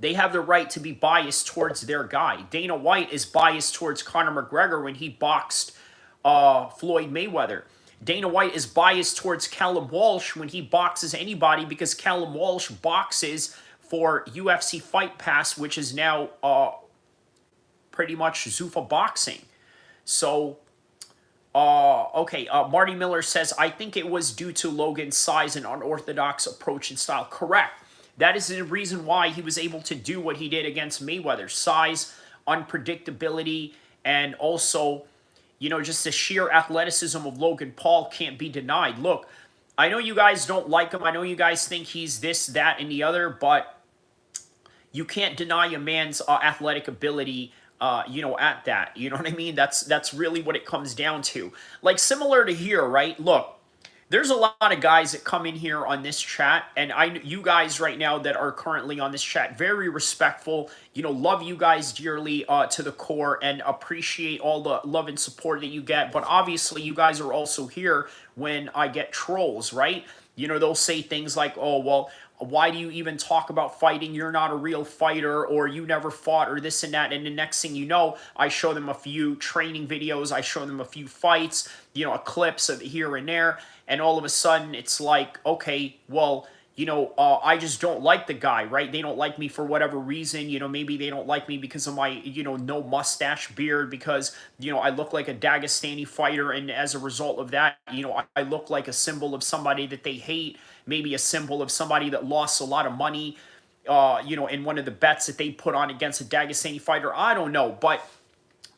They have the right to be biased towards their guy. Dana White is biased towards Conor McGregor when he boxed Floyd Mayweather. Dana White is biased towards Callum Walsh when he boxes anybody because Callum Walsh boxes for UFC Fight Pass, which is now pretty much Zuffa boxing. So, okay, Marty Miller says, I think it was due to Logan's size and unorthodox approach and style. Correct. That is the reason why he was able to do what he did against Mayweather. Size, unpredictability, and also, just the sheer athleticism of Logan Paul can't be denied. Look, I know you guys don't like him. I know you guys think he's this, that, and the other, but you can't deny a man's athletic ability, at that. You know what I mean? That's really what it comes down to. Like, similar to here, right? Look, there's a lot of guys that come in here on this chat, and you guys right now that are currently on this chat, very respectful, love you guys dearly to the core and appreciate all the love and support that you get. But obviously, you guys are also here when I get trolls, right? They'll say things like, oh, well, why do you even talk about fighting? You're not a real fighter, or you never fought, or this and that. And the next thing you know, I show them a few training videos. I show them a few fights, clips of here and there. And all of a sudden, it's like, okay, well, I just don't like the guy, right? They don't like me for whatever reason. Maybe they don't like me because of my, no mustache, beard, because, I look like a Dagestani fighter. And as a result of that, I look like a symbol of somebody that they hate, maybe a symbol of somebody that lost a lot of money, in one of the bets that they put on against a Dagestani fighter. I don't know, but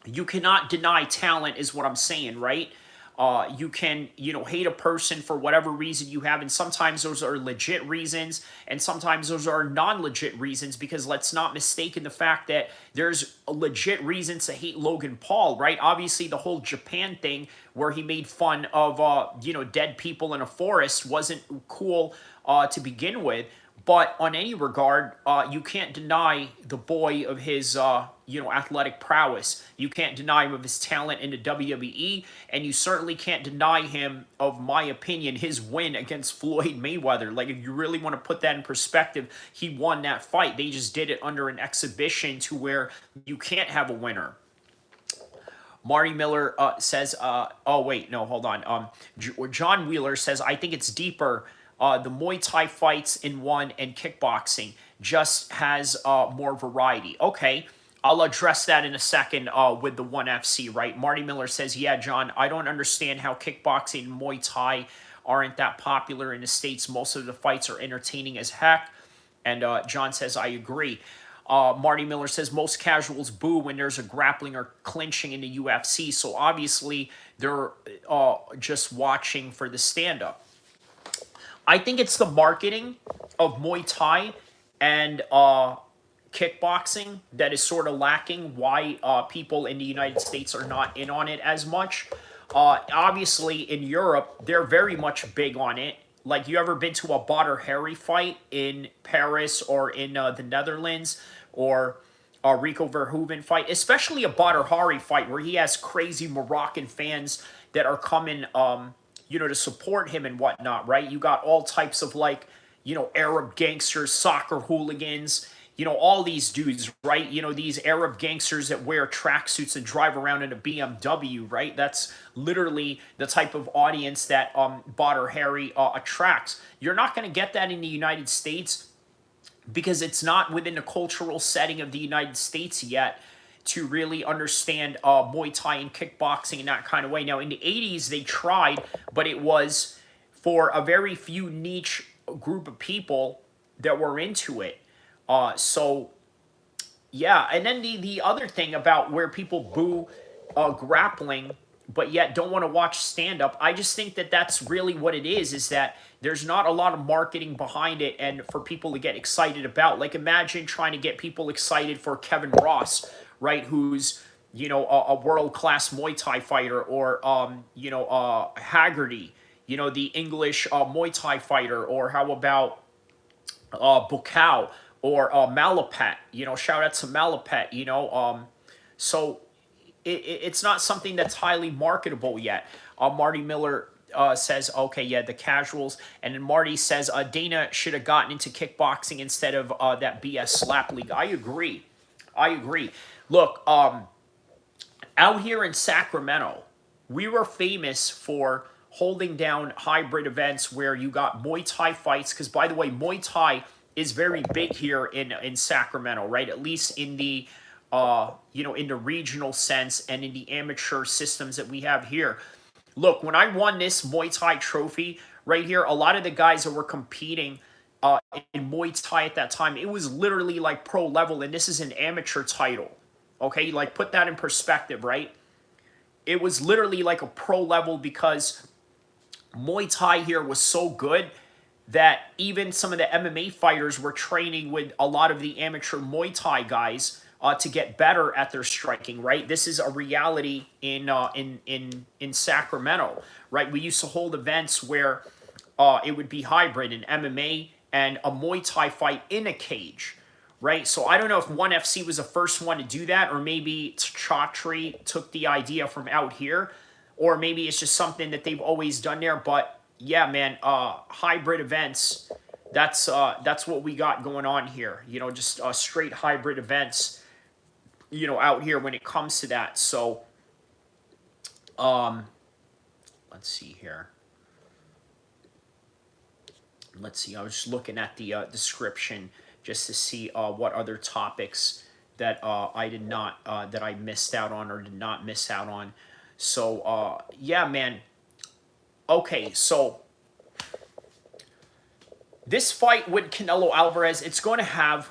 you cannot deny talent is what I'm saying, right? You can, hate a person for whatever reason you have, and sometimes those are legit reasons, and sometimes those are non-legit reasons, because let's not mistake the fact that there's legit reasons to hate Logan Paul, right? Obviously, the whole Japan thing where he made fun of, dead people in a forest wasn't cool to begin with. But on any regard, you can't deny the boy of his, athletic prowess. You can't deny him of his talent in the WWE, and you certainly can't deny him, of my opinion, his win against Floyd Mayweather. Like, if you really want to put that in perspective, he won that fight. They just did it under an exhibition to where you can't have a winner. Marty Miller says, oh, wait, no, hold on. John Wheeler says, I think it's deeper. The Muay Thai fights in one and kickboxing just has more variety. Okay, I'll address that in a second with the ONE FC, right? Marty Miller says, yeah, John, I don't understand how kickboxing and Muay Thai aren't that popular in the States. Most of the fights are entertaining as heck. And John says, I agree. Marty Miller says, most casuals boo when there's a grappling or clinching in the UFC. So obviously, they're just watching for the stand-up. I think it's the marketing of Muay Thai and kickboxing that is sort of lacking, why people in the United States are not in on it as much. Obviously, in Europe, they're very much big on it. Like, you ever been to a Badr Hari fight in Paris or in the Netherlands, or a Rico Verhoeven fight? Especially a Badr Hari fight where he has crazy Moroccan fans that are coming to support him and whatnot, right? You got all types of, like, Arab gangsters, soccer hooligans, all these dudes, right? These Arab gangsters that wear tracksuits and drive around in a BMW, right? That's literally the type of audience that Badr Hari attracts. You're not going to get that in the United States because it's not within the cultural setting of the United States yet to really understand Muay Thai and kickboxing in that kind of way. Now, in the 80s, they tried, but it was for a very few niche group of people that were into it. So, yeah. And then the other thing about where people boo grappling, but yet don't want to watch stand-up, I just think that that's really what it is that there's not a lot of marketing behind it and for people to get excited about. Like, imagine trying to get people excited for Kevin Ross, right, who's, a world-class Muay Thai fighter, or, Haggerty, the English Muay Thai fighter, or how about Bukaw, or Malapet, shout out to Malapet, so it's not something that's highly marketable yet. Marty Miller says, okay, yeah, the casuals. And then Marty says, Dana should have gotten into kickboxing instead of that BS slap league. I agree. Look, out here in Sacramento, we were famous for holding down hybrid events where you got Muay Thai fights. Because, by the way, Muay Thai is very big here in Sacramento, right? At least in the you know, in the regional sense and in the amateur systems that we have here. Look, when I won this Muay Thai trophy right here, a lot of the guys that were competing in Muay Thai at that time, it was literally like pro level, and this is an amateur title. Okay, like put that in perspective, right? It was literally like a pro level because Muay Thai here was so good that even some of the MMA fighters were training with a lot of the amateur Muay Thai guys to get better at their striking. Right, this is a reality in Sacramento. Right, we used to hold events where it would be hybrid, an MMA and a Muay Thai fight in a cage. Right, so I don't know if ONE FC was the first one to do that, or maybe Chatri took the idea from out here, or maybe it's just something that they've always done there. But yeah, man, hybrid events, that's what we got going on here. You know, just straight hybrid events, you know, out here when it comes to that. So let's see here. Let's see, I was just looking at the description just to see what other topics that I did not, that I missed out on or did not miss out on. So, yeah, man. Okay, so this fight with Canelo Alvarez, it's going to have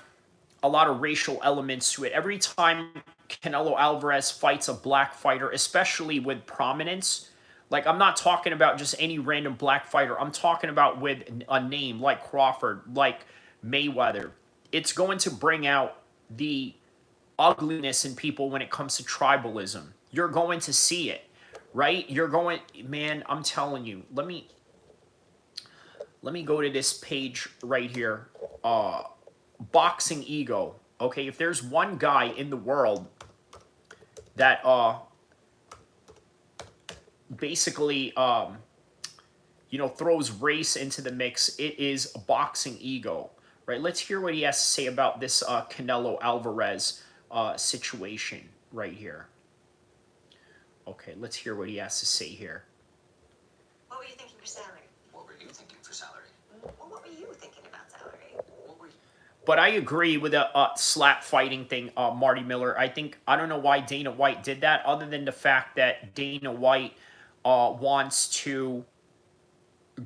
a lot of racial elements to it. Every time Canelo Alvarez fights a black fighter, especially with prominence, like I'm not talking about just any random black fighter. I'm talking about with a name like Crawford, like Mayweather. It's going to bring out the ugliness in people when it comes to tribalism. You're going to see it, right? You're going, man, I'm telling you. Let me go to this page right here. Boxing Ego. Okay, if there's one guy in the world that basically you know, throws race into the mix, it is Boxing Ego. Right, let's hear what he has to say about this Canelo Alvarez situation right here. Okay, let's hear what he has to say here. What were you thinking for salary? What were you thinking for salary? Well, what were you thinking about salary? What were you... But I agree with the slap fighting thing, Marty Miller. I don't know why Dana White did that, other than the fact that Dana White wants to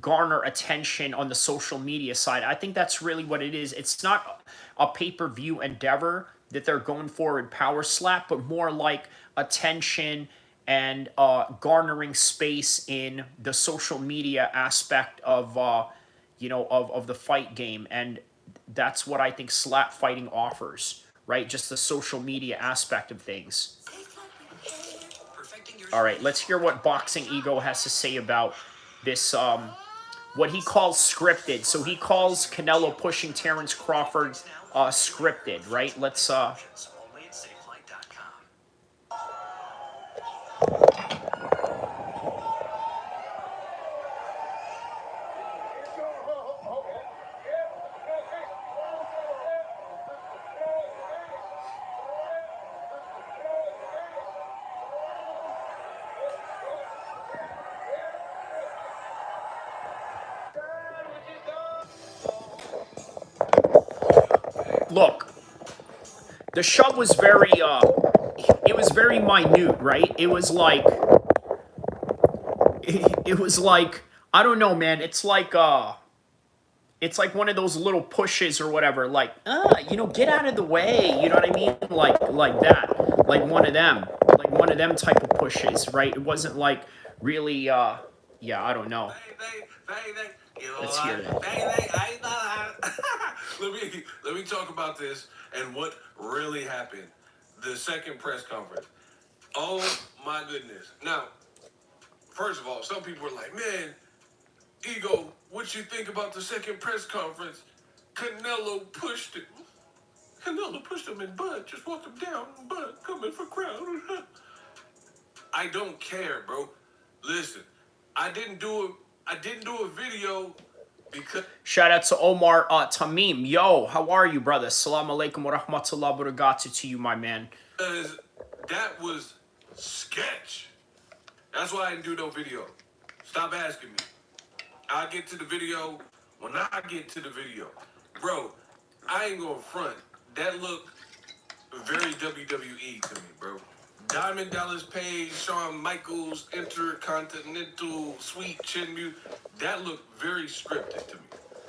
garner attention on the social media side. I think that's really what it is. It's not a pay-per-view endeavor that they're going for in Power Slap, but more like attention and garnering space in the social media aspect of you know, of the fight game. And that's what I think slap fighting offers, right? Just the social media aspect of things. All right, let's hear what Boxing Ego has to say about this, what he calls scripted. So he calls Canelo pushing Terrence Crawford scripted, right? Let's look. The shove was very it was very minute, right? It was like I don't know, man. It's like one of those little pushes or whatever, like you know, get out of the way, you know what I mean? Like that. Like one of them type of pushes, right? It wasn't like really yeah, I don't know. Let's hear that. Let me talk about this and what really happened. The second press conference. Oh my goodness. Now, first of all, some people were like, man, Ego, what you think about the second press conference? Canelo pushed it. Canelo pushed him in Bud, just walked him down, Bud coming for crowd. I don't care, bro. Listen, I didn't do a video because... Shout out to Omar Tamim. Yo, how are you, brother? Assalamu alaikum wa rahmatullahi wa barakatuh to you, my man. Because that was sketch. That's why I didn't do no video. Stop asking me. I'll get to the video when I get to the video. Bro, I ain't gonna front. That looked very WWE to me, bro. Diamond Dallas Page, Shawn Michaels, Intercontinental, Sweet Chin Music. That looked very scripted to me,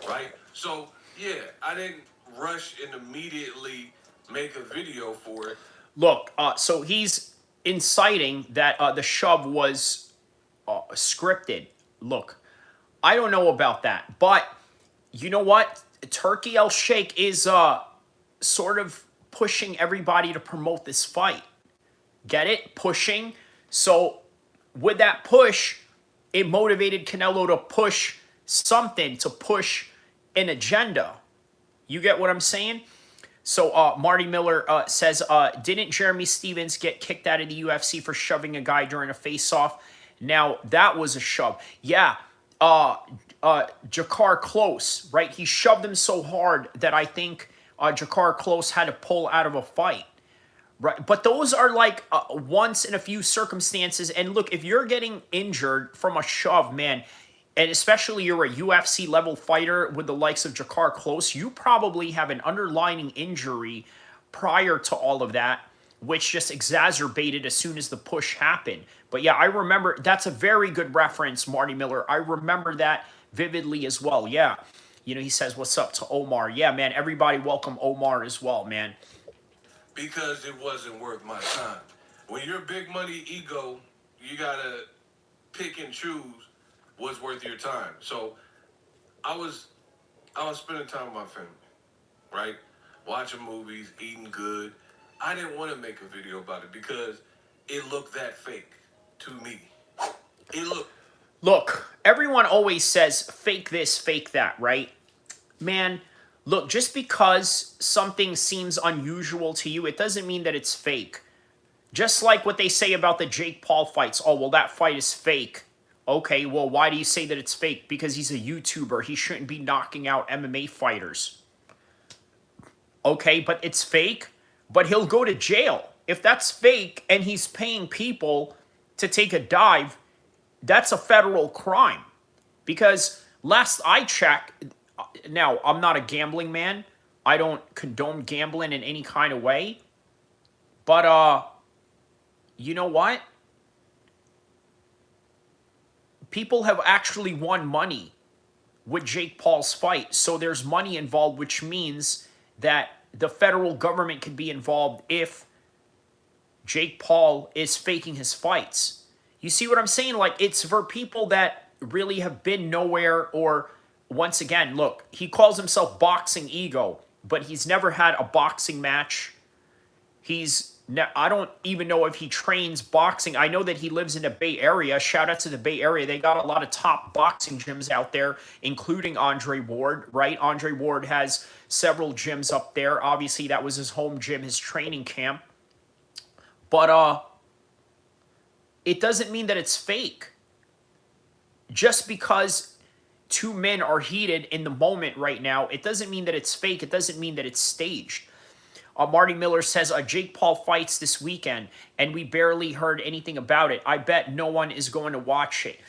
right? So, yeah, I didn't rush and immediately make a video for it. Look, so he's inciting that the shove was scripted. Look, I don't know about that, but you know what? Turkey El-Sheikh is sort of pushing everybody to promote this fight. Get it? Pushing. So with that push, it motivated Canelo to push something, to push an agenda. You get what I'm saying? So Marty Miller says, didn't Jeremy Stevens get kicked out of the UFC for shoving a guy during a face-off? Now, that was a shove. Yeah, Jakar Close, right? He shoved him so hard that I think Jakar Close had to pull out of a fight. Right, but those are like once in a few circumstances. And look, if you're getting injured from a shove, man, and especially you're a UFC level fighter with the likes of Jakar Close, you probably have an underlying injury prior to all of that, which just exacerbated as soon as the push happened. But yeah, I remember, that's a very good reference, Marty Miller. I remember that vividly as well. Yeah, you know, he says, what's up to Omar? Yeah, man, everybody welcome Omar as well, man. Because it wasn't worth my time. When you're big money ego, you gotta pick and choose what's worth your time. So I was spending time with my family, right? Watching movies, eating good. I didn't want to make a video about it because it looked that fake to me. It looked. Look, everyone always says fake this, fake that, right? Man, look, just because something seems unusual to you, it doesn't mean that it's fake. Just like what they say about the Jake Paul fights. Oh, well, that fight is fake. Okay, well, why do you say that it's fake? Because he's a YouTuber. He shouldn't be knocking out MMA fighters. Okay, but it's fake. But he'll go to jail. If that's fake and he's paying people to take a dive, that's a federal crime. Because last I checked, now, I'm not a gambling man. I don't condone gambling in any kind of way. But, you know what? People have actually won money with Jake Paul's fight. So there's money involved, which means that the federal government can be involved if Jake Paul is faking his fights. You see what I'm saying? Like, it's for people that really have been nowhere or... Once again, look, he calls himself Boxing Ego, but he's never had a boxing match. I don't even know if he trains boxing. I know that he lives in the Bay Area. Shout out to the Bay Area. They got a lot of top boxing gyms out there, including Andre Ward, right? Andre Ward has several gyms up there. Obviously, that was his home gym, his training camp. But it doesn't mean that it's fake. Just because two men are heated in the moment right now, it doesn't mean that it's fake. It doesn't mean that it's staged. Marty Miller says, Jake Paul fights this weekend, and we barely heard anything about it. I bet no one is going to watch it.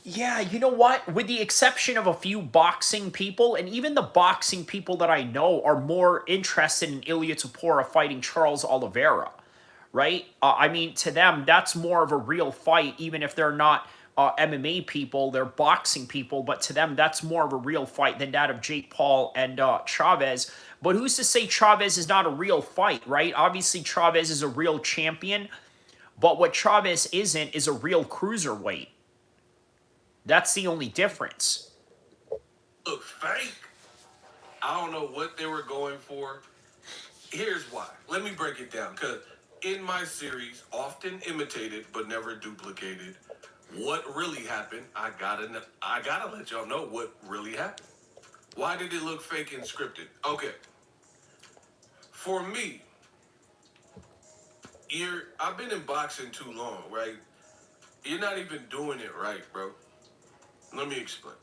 Yeah, you know what? With the exception of a few boxing people, and even the boxing people that I know are more interested in Ilia Topuria fighting Charles Oliveira, right? I mean, to them, that's more of a real fight, even if they're not MMA people, they're boxing people, but to them, that's more of a real fight than that of Jake Paul and Chavez. But who's to say Chavez is not a real fight, right? Obviously, Chavez is a real champion, but what Chavez isn't is a real cruiserweight. That's the only difference. Look, fake. I don't know what they were going for. Here's why. Let me break it down, because in my series, often imitated but never duplicated, what really happened, I gotta let y'all know what really happened. Why did it look fake and scripted? Okay. For me, I've been in boxing too long, right? You're not even doing it right, bro. Let me explain.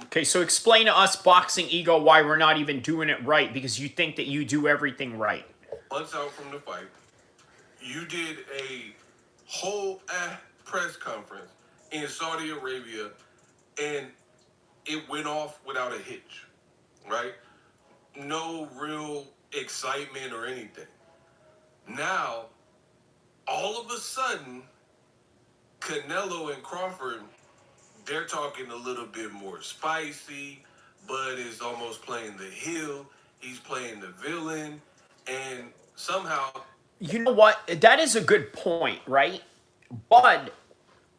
Okay, so explain to us, Boxing Ego, why we're not even doing it right, because you think that you do everything right. Months out from the fight, you did a whole press conference in Saudi Arabia, and it went off without a hitch, right? no real excitement or anything. Now, all of a sudden, Canelo and Crawford, they're talking a little bit more spicy. Bud is almost playing the heel. He's playing the villain. And somehow, You know what? That is a good point, right? Bud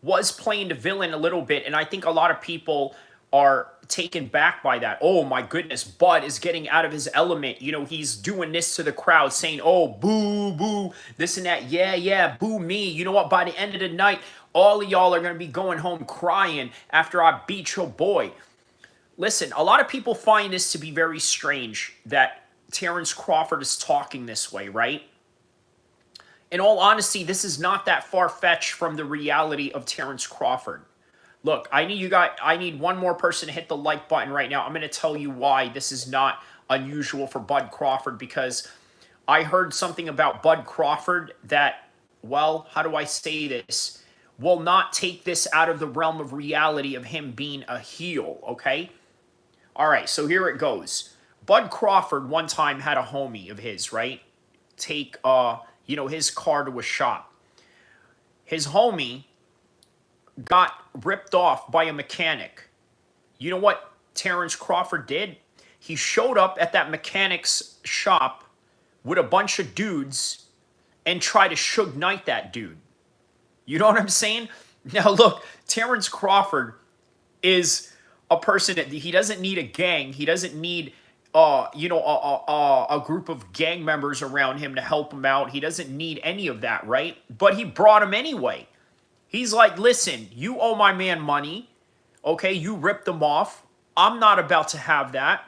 was playing the villain a little bit, and I think a lot of people are taken back by that. Oh my goodness, Bud is getting out of his element. You know, he's doing this to the crowd, saying, oh, boo, boo, this and that. Yeah, yeah, boo me. You know what? By the end of the night, all of y'all are going to be going home crying after I beat your boy. Listen, a lot of people find this to be very strange that Terrence Crawford is talking this way, right? In all honesty, this is not that far-fetched from the reality of Terrence Crawford. Look, I need one more person to hit the like button right now. I'm going to tell you why this is not unusual for Bud Crawford, because I heard something about Bud Crawford that, well, how do I say this? Will not take this out of the realm of reality of him being a heel, okay? All right, so here it goes. Bud Crawford one time had a homie of his, right? Take his car to a shop. His homie got ripped off by a mechanic. You know what Terrence Crawford did? He showed up at that mechanic's shop with a bunch of dudes and tried to Suge Knight that dude. You know what I'm saying? Now look, Terrence Crawford is a person that he doesn't need a gang. He doesn't need a group of gang members around him to help him out. He doesn't need any of that, right? But he brought him anyway. He's like, listen, you owe my man money. Okay, you ripped him off. I'm not about to have that.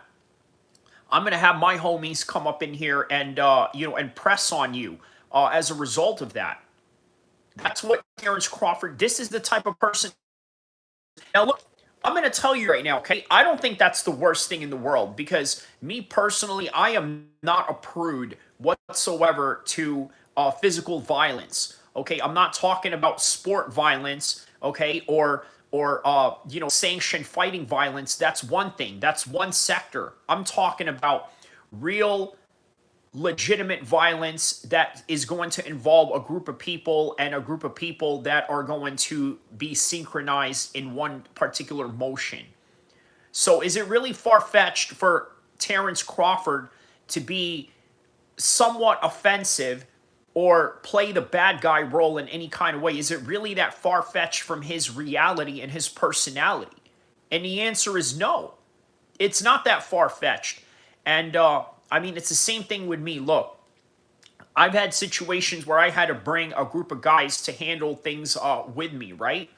I'm going to have my homies come up in here and, and press on you as a result of that. That's what Terrence Crawford, this is the type of person. Now, look, I'm going to tell you right now, okay? I don't think that's the worst thing in the world, because me personally, I am not a prude whatsoever to physical violence. Okay, I'm not talking about sport violence, okay, or sanctioned fighting violence. That's one thing. That's one sector. I'm talking about real legitimate violence that is going to involve a group of people, and a group of people that are going to be synchronized in one particular motion. So is it really far-fetched for Terrence Crawford to be somewhat offensive or play the bad guy role in any kind of way? Is it really that far-fetched from his reality and his personality? And the answer is no. It's not that far-fetched. And it's the same thing with me. Look, I've had situations where I had to bring a group of guys to handle things with me, right?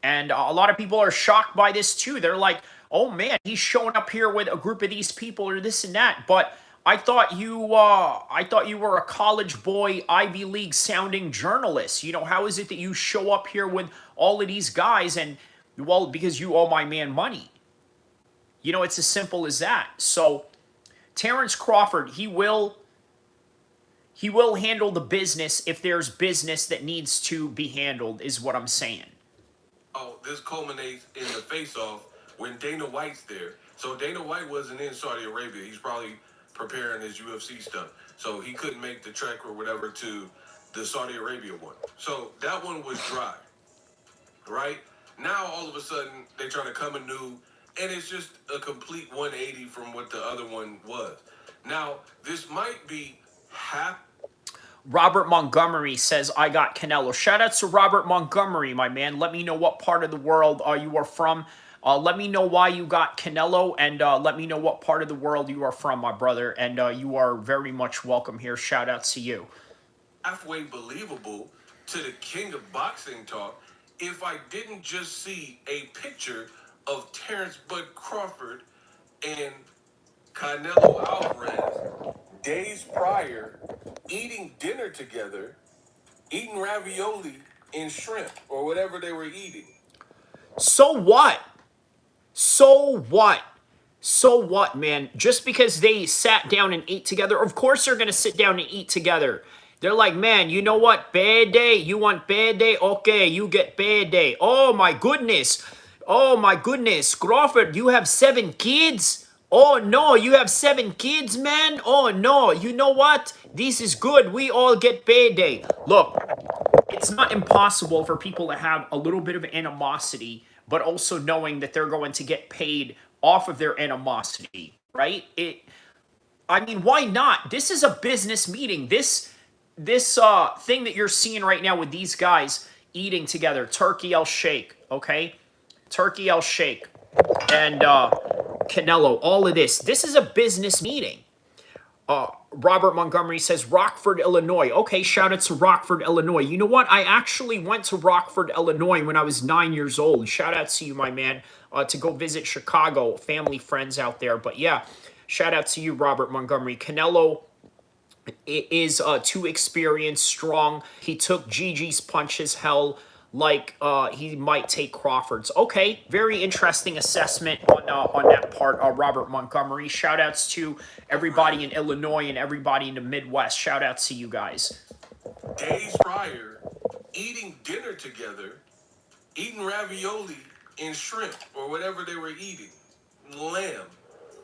And a lot of people are shocked by this too. They're like, oh man, he's showing up here with a group of these people or this and that. But I thought you were a college boy, Ivy League sounding journalist. You know, how is it that you show up here with all of these guys? And, well, because you owe my man money. You know, it's as simple as that. So Terrence Crawford, he will handle the business if there's business that needs to be handled, is what I'm saying. Oh, this culminates in the face-off when Dana White's there. So Dana White wasn't in Saudi Arabia. He's probably preparing his UFC stuff. So he couldn't make the trek or whatever to the Saudi Arabia one. So that one was dry, right? Now, all of a sudden, they're trying to come anew, and it's just a complete 180 from what the other one was. Now, this might be half. Robert Montgomery says, I got Canelo. Shout out to Robert Montgomery, my man. Let me know what part of the world you are from. Let me know why you got Canelo, and let me know what part of the world you are from, my brother. And you are very much welcome here. Shout out to you. Halfway believable to the king of boxing talk if I didn't just see a picture of Terrence Bud Crawford and Canelo Alvarez days prior eating dinner together, eating ravioli and shrimp or whatever they were eating. So what? So what? So what, man? Just because they sat down and ate together, of course they're going to sit down and eat together. They're like, man, you know what? Bad day. You want bad day? Okay, you get bad day. Oh, my goodness. Oh, my goodness. Crawford, you have 7 kids? Oh no, you have 7 kids, man? Oh no, you know what? This is good. We all get payday. Look, it's not impossible for people to have a little bit of animosity, but also knowing that they're going to get paid off of their animosity, right? I mean, why not? This is a business meeting. This thing that you're seeing right now with these guys eating together, Turkey El-Sheikh, okay? Turkey El-Sheikh and Canelo, all of this. This is a business meeting. Robert Montgomery says Rockford, Illinois. Okay, shout out to Rockford, Illinois. You know what? I actually went to Rockford, Illinois when I was 9 years old. Shout out to you, my man, to go visit Chicago. Family, friends out there. But yeah, shout out to you, Robert Montgomery. Canelo is too experienced, strong. He took Gigi's punches hell like he might take Crawford's. Okay, very interesting assessment on that part, Robert Montgomery. Shout outs to everybody in Illinois and everybody in the Midwest. Shout outs to you guys. Days prior, eating dinner together, eating ravioli and shrimp or whatever they were eating, lamb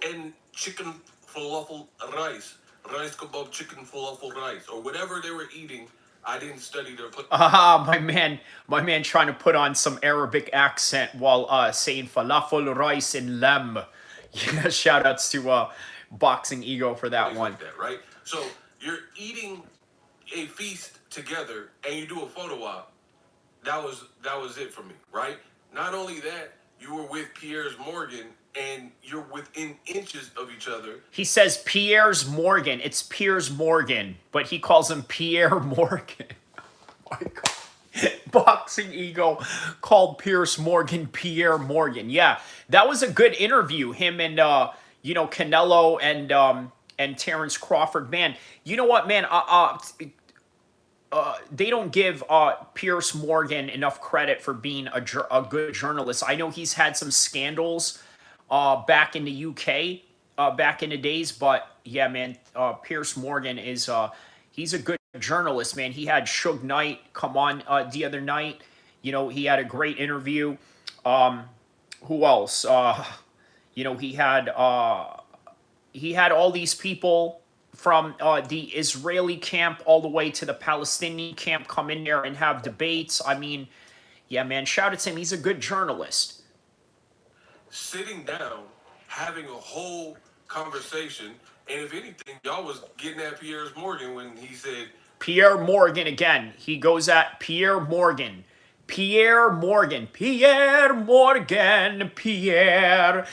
and chicken falafel rice, rice kebab chicken falafel rice, or whatever they were eating. I didn't study their. My man trying to put on some Arabic accent while saying falafel, rice, and lamb. Yeah, shout outs to Boxing Ego for that one. Like that, right? So you're eating a feast together and you do a photo op. That was it for me, right? Not only that, you were with Piers Morgan and you're within inches of each other. He says Piers Morgan. It's Piers Morgan, but he calls him Pierre Morgan. Oh my God. Boxing Ego called Piers Morgan Pierre Morgan. Yeah, that was a good interview. Him and Canelo and Terrence Crawford. Man, you know what, man? They don't give Piers Morgan enough credit for being a good journalist. I know he's had some scandals back in the UK back in the days, but yeah, man, Piers Morgan is he's a good journalist, man. He had Suge Knight come on the other night. You know, he had a great interview. Who else? He had all these people from the Israeli camp all the way to the Palestinian camp come in there and have debates. I mean, yeah, man, shout out to him. He's a good journalist. Sitting down, having a whole conversation, and if anything, y'all was getting at Piers Morgan when he said... Pierre Morgan again. He goes at Pierre Morgan. Pierre Morgan. Pierre Morgan. Pierre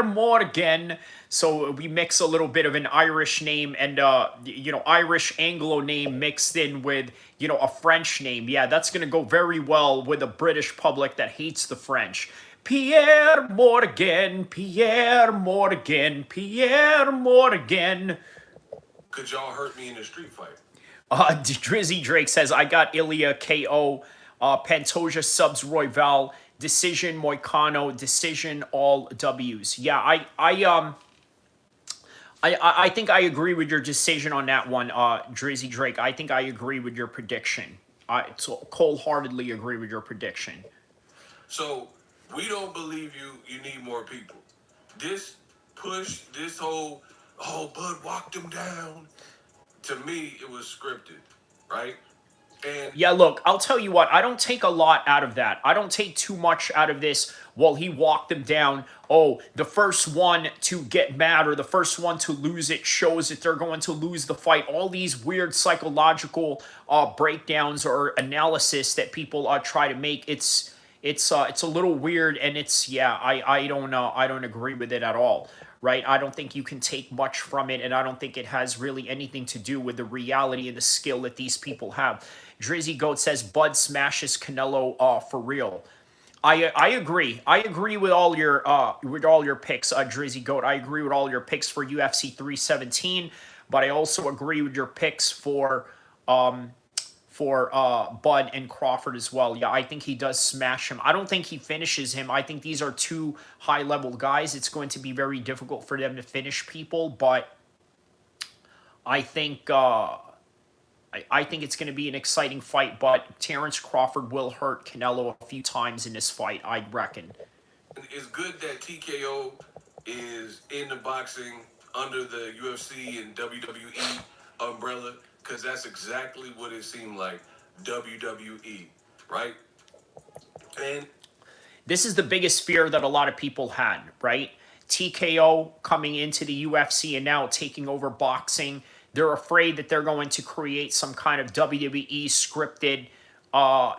Morgan. So we mix a little bit of an Irish name and, Irish Anglo name mixed in with, a French name. Yeah, that's going to go very well with a British public that hates the French. Pierre Morgan, Pierre Morgan, Pierre Morgan. Could y'all hurt me in a street fight? Drizzy Drake says, I got Ilya KO, Pantoja subs Royval, decision Moicano, decision all W's. Yeah, I think I agree with your decision on that one, Drizzy Drake. I think I agree with your prediction. I wholeheartedly agree with your prediction. So we don't believe you. You need more people. This push, this whole, Bud walked him down. To me, it was scripted, right? And yeah, look, I'll tell you what, I don't take a lot out of that. I don't take too much out of this. Well, he walked them down. Oh, the first one to get mad or the first one to lose it shows that they're going to lose the fight. All these weird psychological breakdowns or analysis that people try to make. It's a little weird, and I don't agree with it at all. Right? I don't think you can take much from it, and I don't think it has really anything to do with the reality and the skill that these people have. Drizzy Goat says Bud smashes Canelo for real. I agree. I agree with all your picks, Drizzy Goat. I agree with all your picks for UFC 317, but I also agree with your picks for Bud and Crawford as well. Yeah, I think he does smash him. I don't think he finishes him. I think these are two high-level guys. It's going to be very difficult for them to finish people, but I think it's going to be an exciting fight, but Terrence Crawford will hurt Canelo a few times in this fight, I reckon. it's good that TKO is in the boxing under the UFC and WWE umbrella, because that's exactly what it seemed like. WWE, right? And This is the biggest fear that a lot of people had, right? TKO coming into the UFC and now taking over boxing. They're afraid that they're going to create some kind of WWE scripted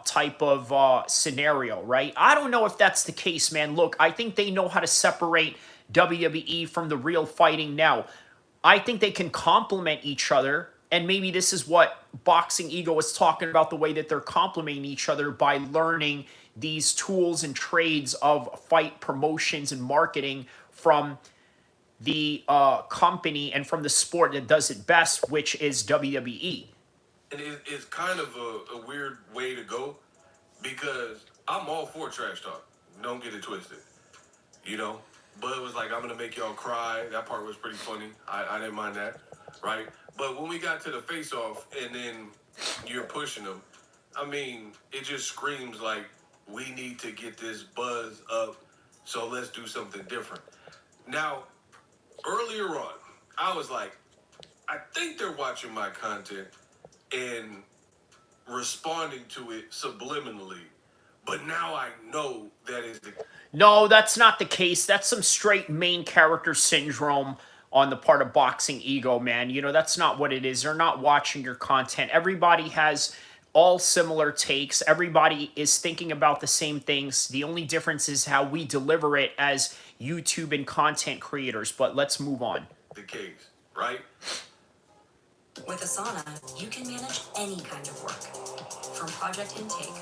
type of scenario, right? I don't know if that's the case, man. Look, I think they know how to separate WWE from the real fighting now. I think they can complement each other. And maybe this is what Boxing Ego is talking about, the way that they're complementing each other by learning these tools and trades of fight promotions and marketing from the company and from the sport that does it best, which is WWE. and it's kind of a weird way to go, because I'm all for trash talk. Don't get it twisted, you know? But it was like, I'm going to make y'all cry. That part was pretty funny. I didn't mind that, right? But when we got to the face-off and then you're pushing them, I mean, it just screams like, we need to get this buzz up, so let's do something different. Now, earlier on, I was like, I think they're watching my content and responding to it subliminally. But now I know that is the No, that's not the case. That's some straight main character syndrome on the part of Boxing Ego, man. You know, that's not what it is. They're not watching your content. Everybody has all similar takes. Everybody is thinking about the same things. The only difference is how we deliver it as YouTube and content creators. But let's move on. case, right? With Asana, you can manage any kind of work, from project intake.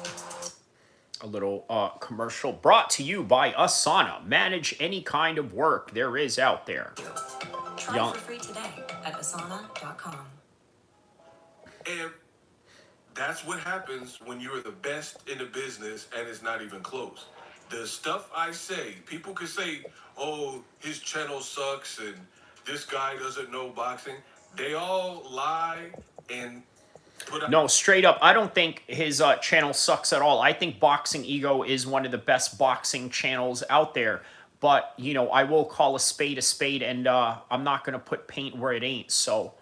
A little commercial brought to you by Asana. Manage any kind of work there is out there. Try Young. for free today at asana.com. And that's what happens when you're the best in the business and it's not even close. The stuff I say, people can say, oh, his channel sucks and this guy doesn't know boxing. They all lie and put out. No, straight up, I don't think his channel sucks at all. I think Boxing Ego is one of the best boxing channels out there. But, you know, I will call a spade, and I'm not going to put paint where it ain't, so.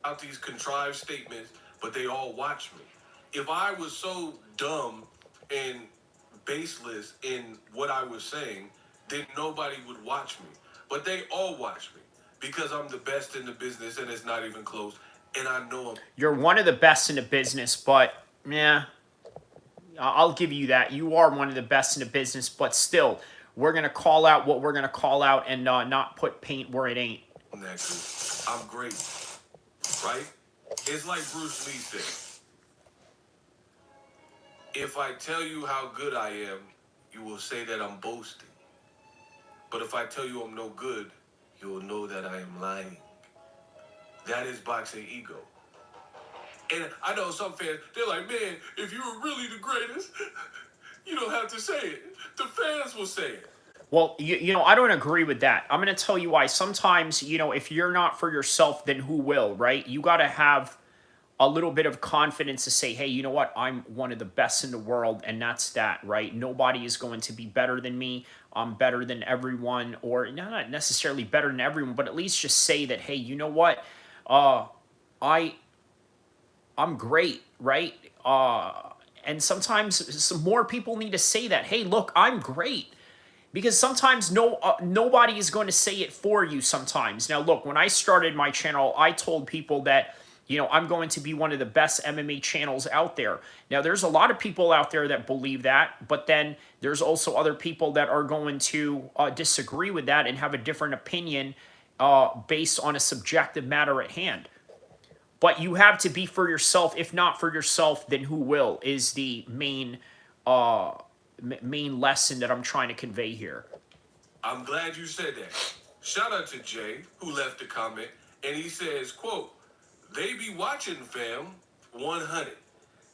Out these contrived statements, but they all watch me. If I was so dumb and baseless in what I was saying, then nobody would watch me. But they all watch me because I'm the best in the business and it's not even close. And I know I'm. You're one of the best in the business, but, yeah, I'll give you that. You are one of the best in the business, but still, we're going to call out what we're going to call out and not put paint where it ain't. I'm great, right? It's like Bruce Lee said. If I tell you how good I am, you will say that I'm boasting. But if I tell you I'm no good, you will know that I am lying. That is Boxing Ego. And I know some fans, they're like, man, if you were really the greatest, you don't have to say it. The fans will say it. Well, you know, I don't agree with that. I'm going to tell you why. Sometimes, you know, if you're not for yourself, then who will, right? You got to have a little bit of confidence to say, hey, you know what? I'm one of the best in the world, and that's that, right? Nobody is going to be better than me. I'm better than everyone, or not necessarily better than everyone, but at least just say that, hey, you know what? I'm great, right? And sometimes some more people need to say that, hey, look, I'm great. Because sometimes nobody is going to say it for you sometimes. Now, look, when I started my channel, I told people that, you know, I'm going to be one of the best MMA channels out there. Now, there's a lot of people out there that believe that, but then there's also other people that are going to disagree with that and have a different opinion based on a subjective matter at hand. But you have to be for yourself. If not for yourself, then who will, is the main lesson that I'm trying to convey here. I'm glad you said that. Shout out to Jay, who left a comment, and he says, quote, they be watching, fam, 100.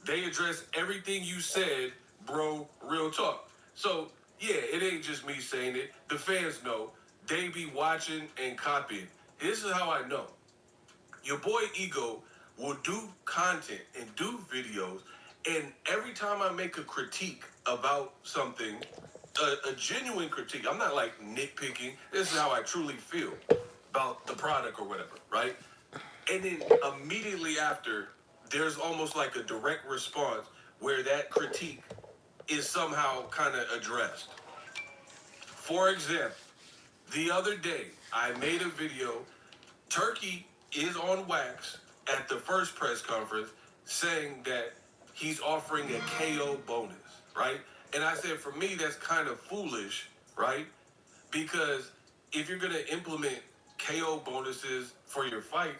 They address everything you said, bro, real talk. So, yeah, it ain't just me saying it. The fans know. They be watching and copying. This is how I know. Your boy Ego will do content and do videos, and every time I make a critique about something, a genuine critique. I'm not like nitpicking. This is how I truly feel about the product or whatever, right? And then immediately after, there's almost like a direct response where that critique is somehow kind of addressed. For example, the other day, I made a video. Turkey is on wax at the first press conference saying that he's offering a KO bonus, right? And I said, for me, that's kind of foolish, right? Because if you're going to implement KO bonuses for your fight,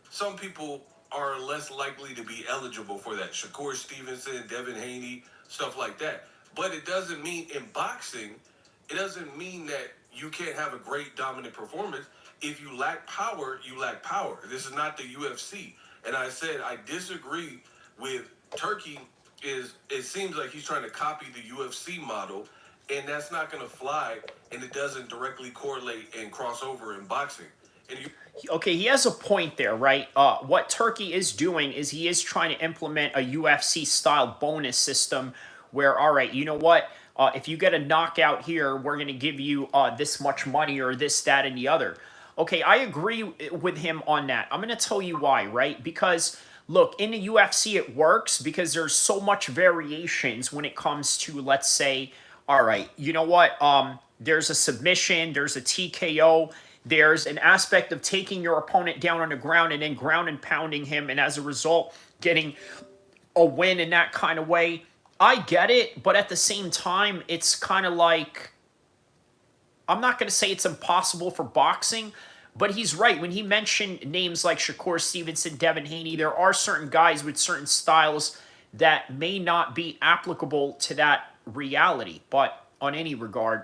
some people are less likely to be eligible for that. Shakur Stevenson, Devin Haney, stuff like that. But it doesn't mean in boxing, it doesn't mean that you can't have a great dominant performance. If you lack power, you lack power. This is not the UFC. And I said I disagree with Turkey. It seems like he's trying to copy the UFC model, and that's not going to fly, and it doesn't directly correlate and cross over in boxing. And you Okay, he has a point there, right? What Turkey is doing is he is trying to implement a UFC style bonus system where, all right, you know what? If you get a knockout here, we're going to give you this much money or this, that, and the other. Okay, I agree with him on that. I'm going to tell you why, right? Because look, in the UFC it works because there's so much variations when it comes to, let's say, all right, you know what? There's a submission, there's a TKO, there's an aspect of taking your opponent down on the ground and then ground and pounding him, and as a result, getting a win in that kind of way. I get it, but at the same time, it's kind of like, I'm not going to say it's impossible for boxing, but he's right. When he mentioned names like Shakur Stevenson, Devin Haney, there are certain guys with certain styles that may not be applicable to that reality. But on any regard,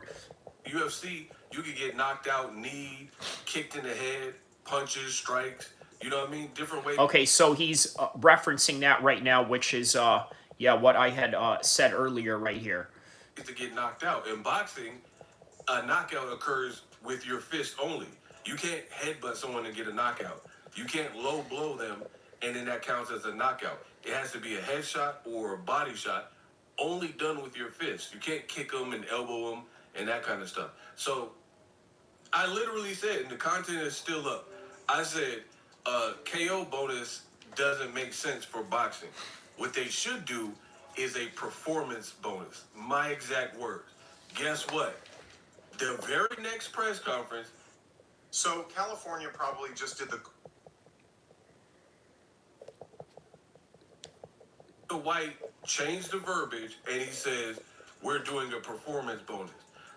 UFC, you could get knocked out, kneed, kicked in the head, punches, strikes. You know what I mean? Different ways. okay, so he's referencing that right now, which is, yeah, what I had said earlier right here. To get knocked out. In boxing, a knockout occurs with your fist only. You can't headbutt someone and get a knockout. You can't low blow them, and then that counts as a knockout. It has to be a headshot or a body shot, only done with your fist. You can't kick them and elbow them and that kind of stuff. So I literally said, and the content is still up, I said KO bonus doesn't make sense for boxing. What they should do is a performance bonus. My exact words. Guess what? The very next press conference. So California probably just did the White changed the verbiage and he says, we're doing a performance bonus.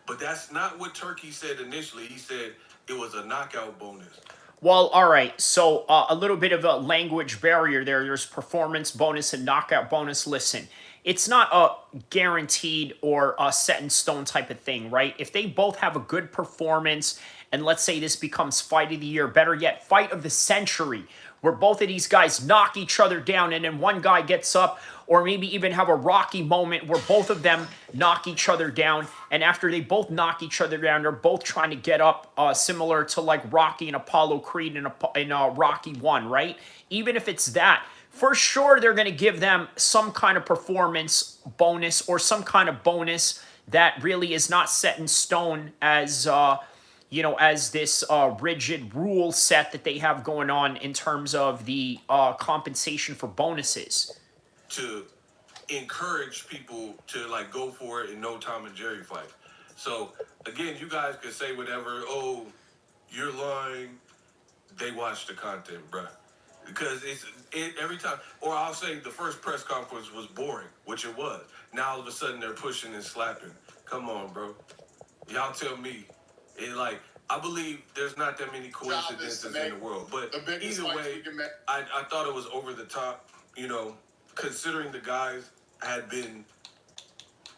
But that's not what Turkey said initially. He said it was a knockout bonus. Well, all right. So a little bit of a language barrier there. There's performance bonus and knockout bonus. Listen, it's not a guaranteed or a set in stone type of thing, right? If they both have a good performance, and let's say this becomes fight of the year, better yet, fight of the century, where both of these guys knock each other down and then one guy gets up, or maybe even have a Rocky moment where both of them knock each other down, and after they both knock each other down, they're both trying to get up, similar to like Rocky and Apollo Creed in Rocky 1, right? Even if it's that, for sure they're going to give them some kind of performance bonus or some kind of bonus that really is not set in stone as as this rigid rule set that they have going on in terms of the compensation for bonuses. To encourage people to like go for it in no Tom and Jerry fight. So again, you guys could say whatever. Oh, you're lying. They watch the content, bruh. Because it every time. Or I'll say the first press conference was boring, which it was. Now all of a sudden they're pushing and slapping. Come on, bro. Y'all tell me. It like I believe there's not that many coincidences in the world. But either way, I thought it was over the top, considering the guys had been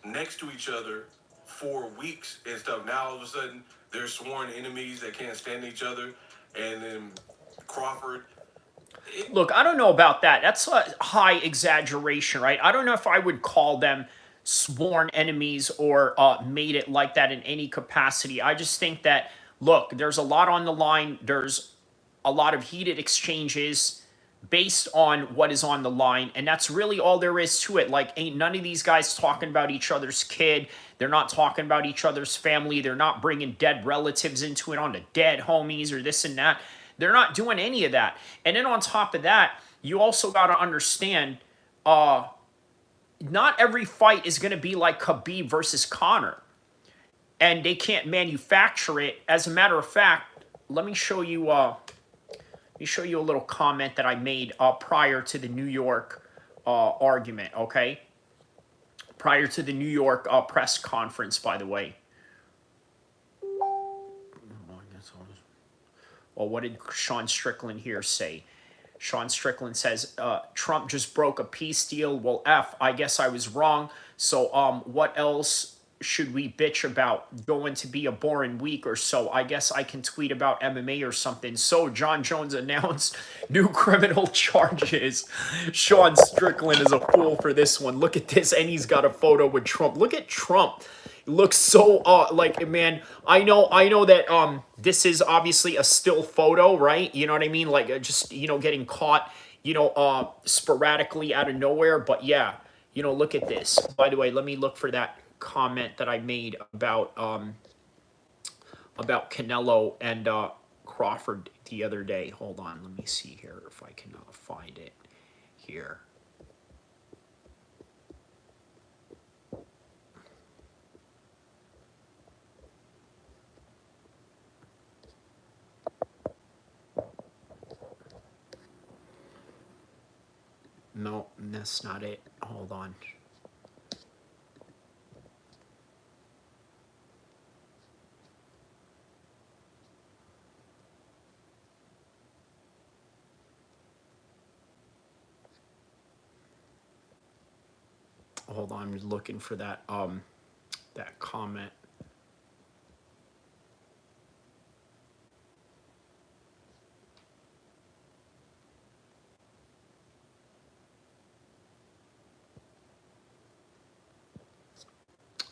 next to each other for weeks and stuff. Now all of a sudden they're sworn enemies that can't stand each other. And then Crawford. Look, I don't know about that. That's a high exaggeration, right? I don't know if I would call them sworn enemies or made it like that in any capacity. I just think that, look, there's a lot on the line. There's a lot of heated exchanges. based on what is on the line, and that's really all there is to it. Like, ain't none of these guys talking about each other's kid. They're not talking about each other's family. They're not bringing dead relatives into it, on the dead homies or this and that. They're not doing any of that. And then on top of that, you also got to understand, not every fight is going to be like Khabib versus Conor, and they can't manufacture it. As a matter of fact, let me show you. Let me show you a little comment that I made prior to the New York argument. Okay, prior to the New York press conference, by the way. Well, what did Sean Strickland here say? Sean Strickland says, Trump just broke a peace deal. Well, I guess I was wrong. So what else should we bitch about? Going to be a boring week or so. I guess I can tweet about MMA or something. So Jon Jones announced new criminal charges. Sean Strickland is a fool for this one. Look at this. And he's got a photo with Trump. Look at Trump. Looks so like, man, I know that this is obviously a still photo, right? You know what I mean? Like, just, you know, getting caught, you know, sporadically out of nowhere. But yeah, you know, look at this. By the way, let me look for that comment that I made about Canelo and Crawford the other day. Hold on, let me see here if I can find it here. No, that's not it. Hold on. Hold on, I'm just looking for that that comment.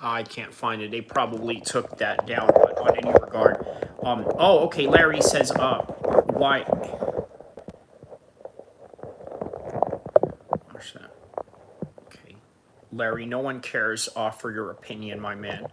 I can't find it. They probably took that down, but on any regard. Oh, okay. Larry says, why? What's that? Okay. Larry, no one cares for your opinion, my man.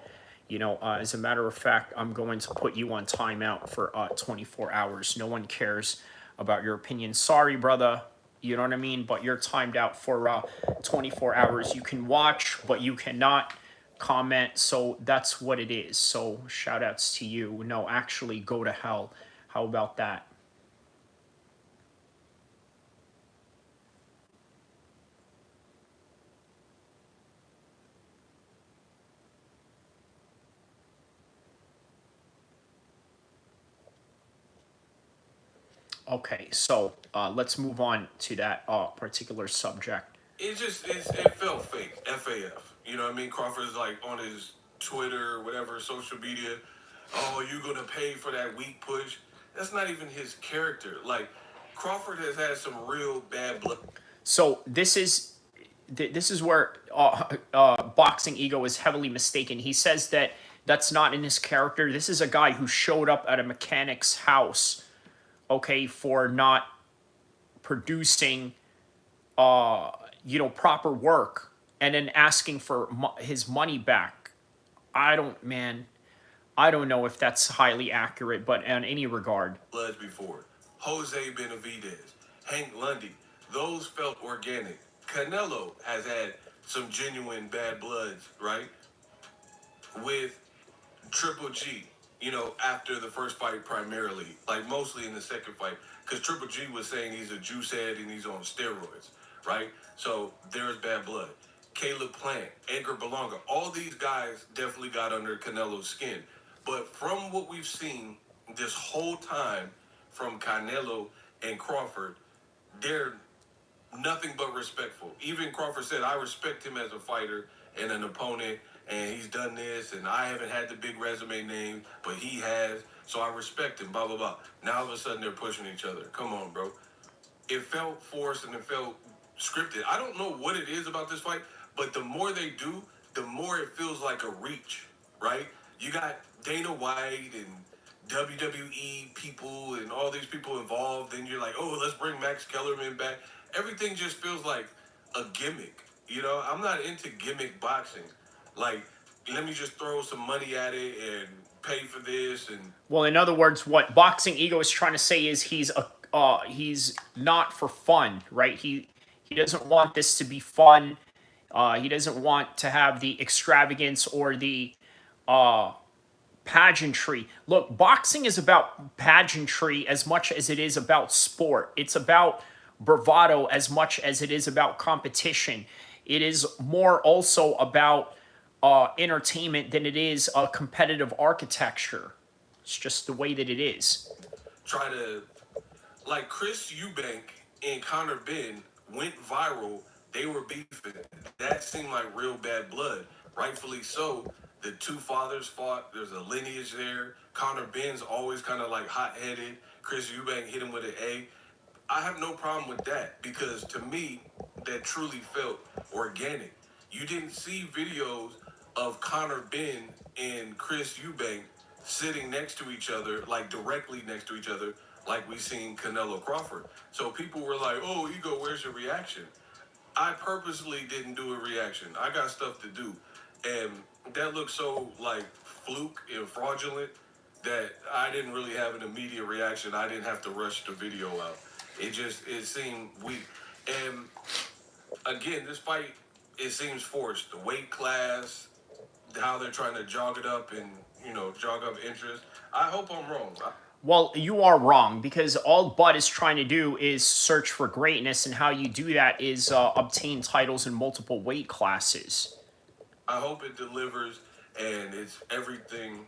You know, as a matter of fact, I'm going to put you on timeout for 24 hours. No one cares about your opinion. Sorry, brother. You know what I mean? But you're timed out for 24 hours. You can watch, but you cannot comment. So that's what it is. So shout outs to you. No, actually, go to hell. How about that? Okay, so let's move on to that particular subject. It felt fake. FAF. You know what I mean? Crawford's like on his Twitter, whatever, social media. Oh, you gonna pay for that weak push? That's not even his character. Like, Crawford has had some real bad blood. So this is where boxing ego is heavily mistaken. He says that that's not in his character. This is a guy who showed up at a mechanic's house, okay, for not producing, you know, proper work, and then asking for his money back. I don't know if that's highly accurate, but in any regard. Bloods before. Jose Benavidez, Hank Lundy, those felt organic. Canelo has had some genuine bad bloods, right? With Triple G, you know, after the first fight primarily, like mostly in the second fight, because Triple G was saying he's a juice head and he's on steroids, right? So there's bad blood. Caleb Plant, Edgar Berlanga, all these guys definitely got under Canelo's skin. But from what we've seen this whole time from Canelo and Crawford, they're nothing but respectful. Even Crawford said, I respect him as a fighter and an opponent, and he's done this, and I haven't had the big resume name, but he has, so I respect him, blah, blah, blah. Now all of a sudden they're pushing each other. Come on, bro. It felt forced and it felt scripted. I don't know what it is about this fight, but the more they do, the more it feels like a reach, right? You got Dana White and WWE people and all these people involved, then you're like, oh, let's bring Max Kellerman back. Everything just feels like a gimmick. You know, I'm not into gimmick boxing. Like, let me just throw some money at it and pay for this and Well, in other words, what Boxing Ego is trying to say is he's not for fun, right? He doesn't want this to be fun. He doesn't want to have the extravagance or the pageantry. Look, boxing is about pageantry as much as it is about sport. It's about bravado as much as it is about competition. It is more also about entertainment than it is competitive architecture. It's just the way that it is. try to, like Chris Eubank and Conor Ben went viral. They were beefing. That seemed like real bad blood. Rightfully so. The two fathers fought. There's a lineage there. Conor Ben's always kind of like hot-headed. Chris Eubank hit him with an A. I have no problem with that because to me, that truly felt organic. You didn't see videos of Conor Ben and Chris Eubank sitting next to each other, like directly next to each other, like we seen Canelo Crawford. So people were like, "Oh, Ego, where's your reaction?" I purposely didn't do a reaction. I got stuff to do, and that looked so like fluke and fraudulent that I didn't really have an immediate reaction. I didn't have to rush the video out. It seemed weak. And again, this fight, it seems forced. The weight class, how they're trying to jog it up and, jog up interest. I hope I'm wrong. Well, you are wrong because all Bud is trying to do is search for greatness, and how you do that is obtain titles in multiple weight classes. I hope it delivers and it's everything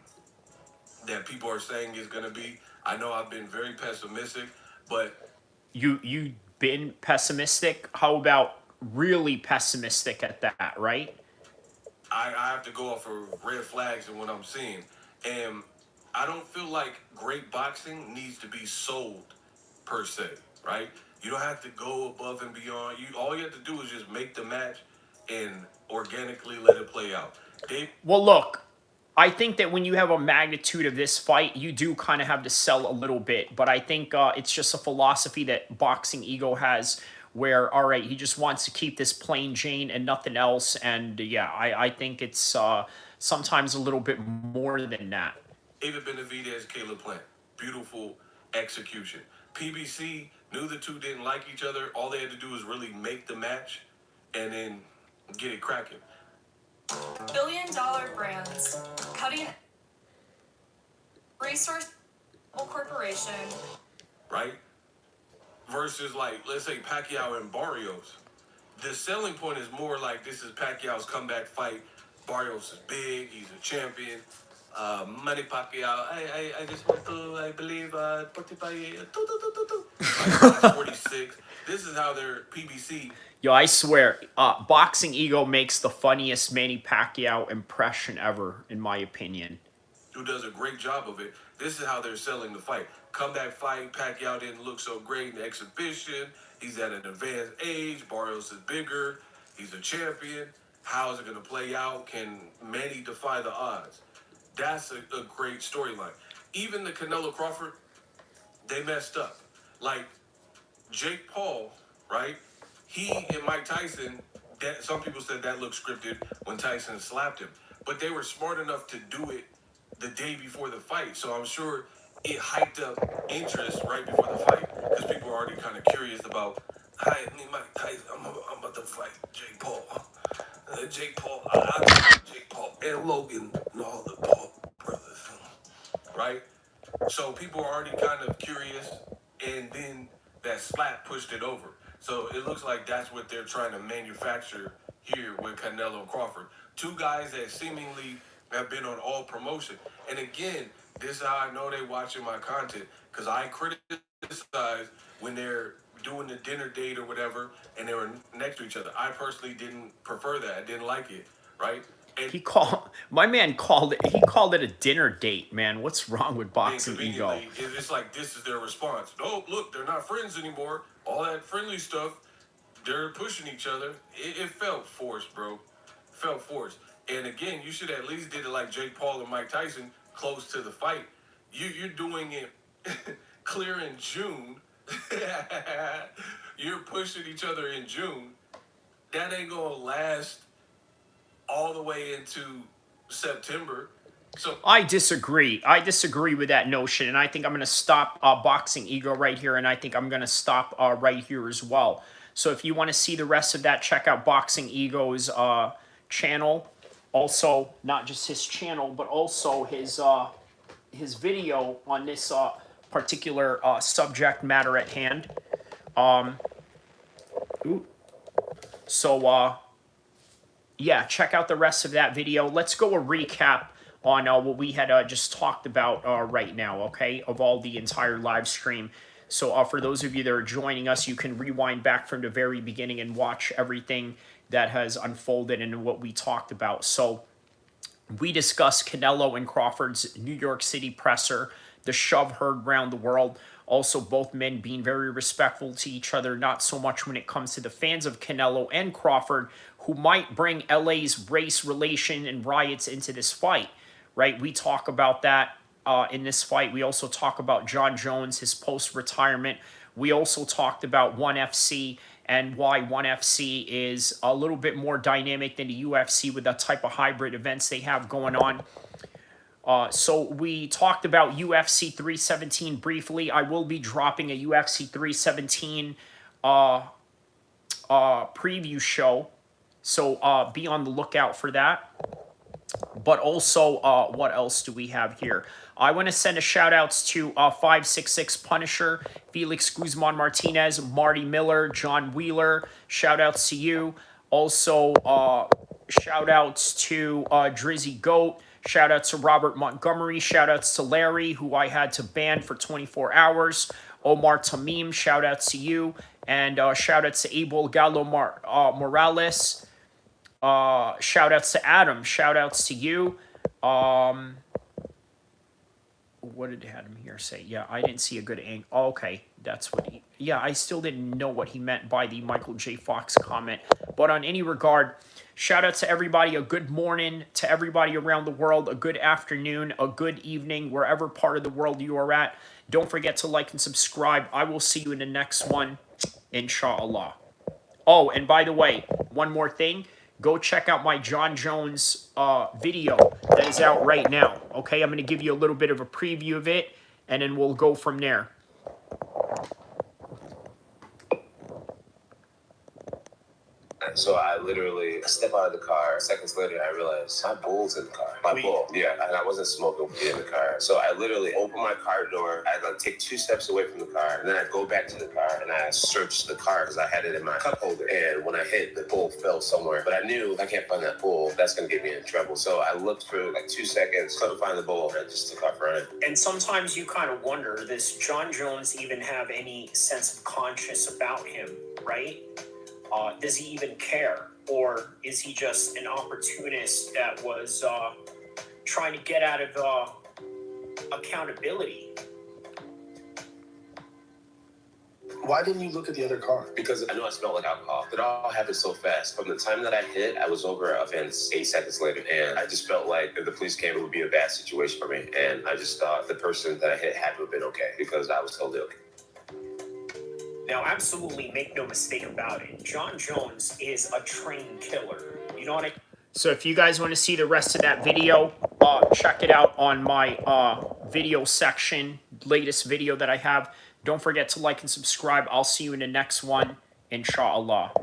that people are saying is going to be. I know I've been very pessimistic, but You been pessimistic? How about really pessimistic at that, right? I have to go off of red flags and what I'm seeing. And I don't feel like great boxing needs to be sold per se, right? You don't have to go above and beyond. All you have to do is just make the match and organically let it play out. Well, look, I think that when you have a magnitude of this fight, you do kind of have to sell a little bit. But I think it's just a philosophy that Boxing Ego has where, all right, he just wants to keep this plain Jane and nothing else. And yeah, I think it's sometimes a little bit more than that. David Benavidez, Caleb Plant. Beautiful execution. PBC knew the two didn't like each other. All they had to do was really make the match and then get it cracking. Billion-dollar brands, cutting resource corporation. Right? Versus, like, let's say Pacquiao and Barrios. The selling point is more like this is Pacquiao's comeback fight. Barrios is big. He's a champion. Manny Pacquiao, I just want to, I believe, 46. This is how their PBC. Yo, I swear, Boxing Ego makes the funniest Manny Pacquiao impression ever, in my opinion. Who does a great job of it. This is how they're selling the fight. Comeback fight, Pacquiao didn't look so great in the exhibition. He's at an advanced age. Barrios is bigger. He's a champion. How is it going to play out? Can Manny defy the odds? That's a great storyline. Even the Canelo Crawford, they messed up. Like, Jake Paul, right? He and Mike Tyson, some people said that looked scripted when Tyson slapped him. But they were smart enough to do it the day before the fight. So I'm sure it hyped up interest right before the fight because people are already kind of curious about, hi, me, Mike Tyson, I'm about to fight Jake Paul. Jake Paul, I Jake Paul and Logan and all the Paul brothers, right? So people are already kind of curious, and then that slap pushed it over. So it looks like that's what they're trying to manufacture here with Canelo and Crawford. Two guys that seemingly have been on all promotion. And again, this is how I know they watching my content, because I criticize when they're doing the dinner date or whatever, and they were next to each other. I personally didn't prefer that. I didn't like it, right? And He called it a dinner date, man. What's wrong with Boxing Ego? it's like this is their response. Oh, look, they're not friends anymore. All that friendly stuff, they're pushing each other. It felt forced, bro. Felt forced. And again, you should at least did it like Jake Paul and Mike Tyson close to the fight. you're doing it clear in June. You're pushing each other in June. That ain't gonna last all the way into September. So I disagree. I disagree with that notion, and I think I'm going to stop Boxing Ego right here, and I think I'm going to stop right here as well. So if you want to see the rest of that, check out Boxing Ego's channel. Also, not just his channel, but also his video on this particular subject matter at hand. Yeah, check out the rest of that video. Let's go a recap on what we had just talked about right now, okay, of all the entire live stream. So for those of you that are joining us, you can rewind back from the very beginning and watch everything that has unfolded and what we talked about. So we discussed Canelo and Crawford's New York City presser, the shove heard around the world. Also, both men being very respectful to each other, not so much when it comes to the fans of Canelo and Crawford, who might bring LA's race relation and riots into this fight, right? We talk about that in this fight. We also talk about Jon Jones, his post-retirement. We also talked about ONE FC and why ONE FC is a little bit more dynamic than the UFC with the type of hybrid events they have going on. So we talked about UFC 317 briefly. I will be dropping a UFC 317 preview show. So be on the lookout for that. But also, what else do we have here? I want to send a shout outs to 566 Punisher, Felix Guzman Martinez, Marty Miller, John Wheeler. Shout outs to you. Also, shout outs to Drizzy Goat. Shout outs to Robert Montgomery. Shout outs to Larry, who I had to ban for 24 hours. Omar Tamim, shout outs to you. And shout outs to Abel Gallo Morales. Shout outs to Adam. Shout outs to you. What did Adam here say? Yeah, I didn't see a good angle. Oh, okay, that's what he... Yeah, I still didn't know what he meant by the Michael J. Fox comment. But on any regard, shout out to everybody. A good morning to everybody around the world. A good afternoon. A good evening, wherever part of the world you are at. Don't forget to like and subscribe. I will see you in the next one, inshallah. Oh, and by the way, one more thing. Go check out my Jon Jones video that is out right now. Okay, I'm going to give you a little bit of a preview of it, and then we'll go from there. So I literally step out of the car. Seconds later, I realized my bull's in the car. My bull, yeah, and I wasn't smoking weed in the car. So I literally open my car door. I'd like take 2 steps away from the car, and then I'd go back to the car, and I searched the car because I had it in my cup holder. And when I hit, the bull fell somewhere. But I knew if I can't find that bull, that's gonna get me in trouble. So I looked for like 2 seconds, couldn't find the bull, and I just took off running. And sometimes you kind of wonder, does Jon Jones even have any sense of conscience about him, right? Does he even care? Or is he just an opportunist that was trying to get out of accountability? Why didn't you look at the other car? Because I knew I smelled like alcohol. It all happened so fast. From the time that I hit, I was over a fence 8 seconds later. And I just felt like if the police came, it would be a bad situation for me. And I just thought the person that I hit had to have been okay because I was totally okay. Now, absolutely make no mistake about it. Jon Jones is a trained killer. You know what I mean? So if you guys want to see the rest of that video, check it out on my video section, latest video that I have. Don't forget to like and subscribe. I'll see you in the next one, inshallah.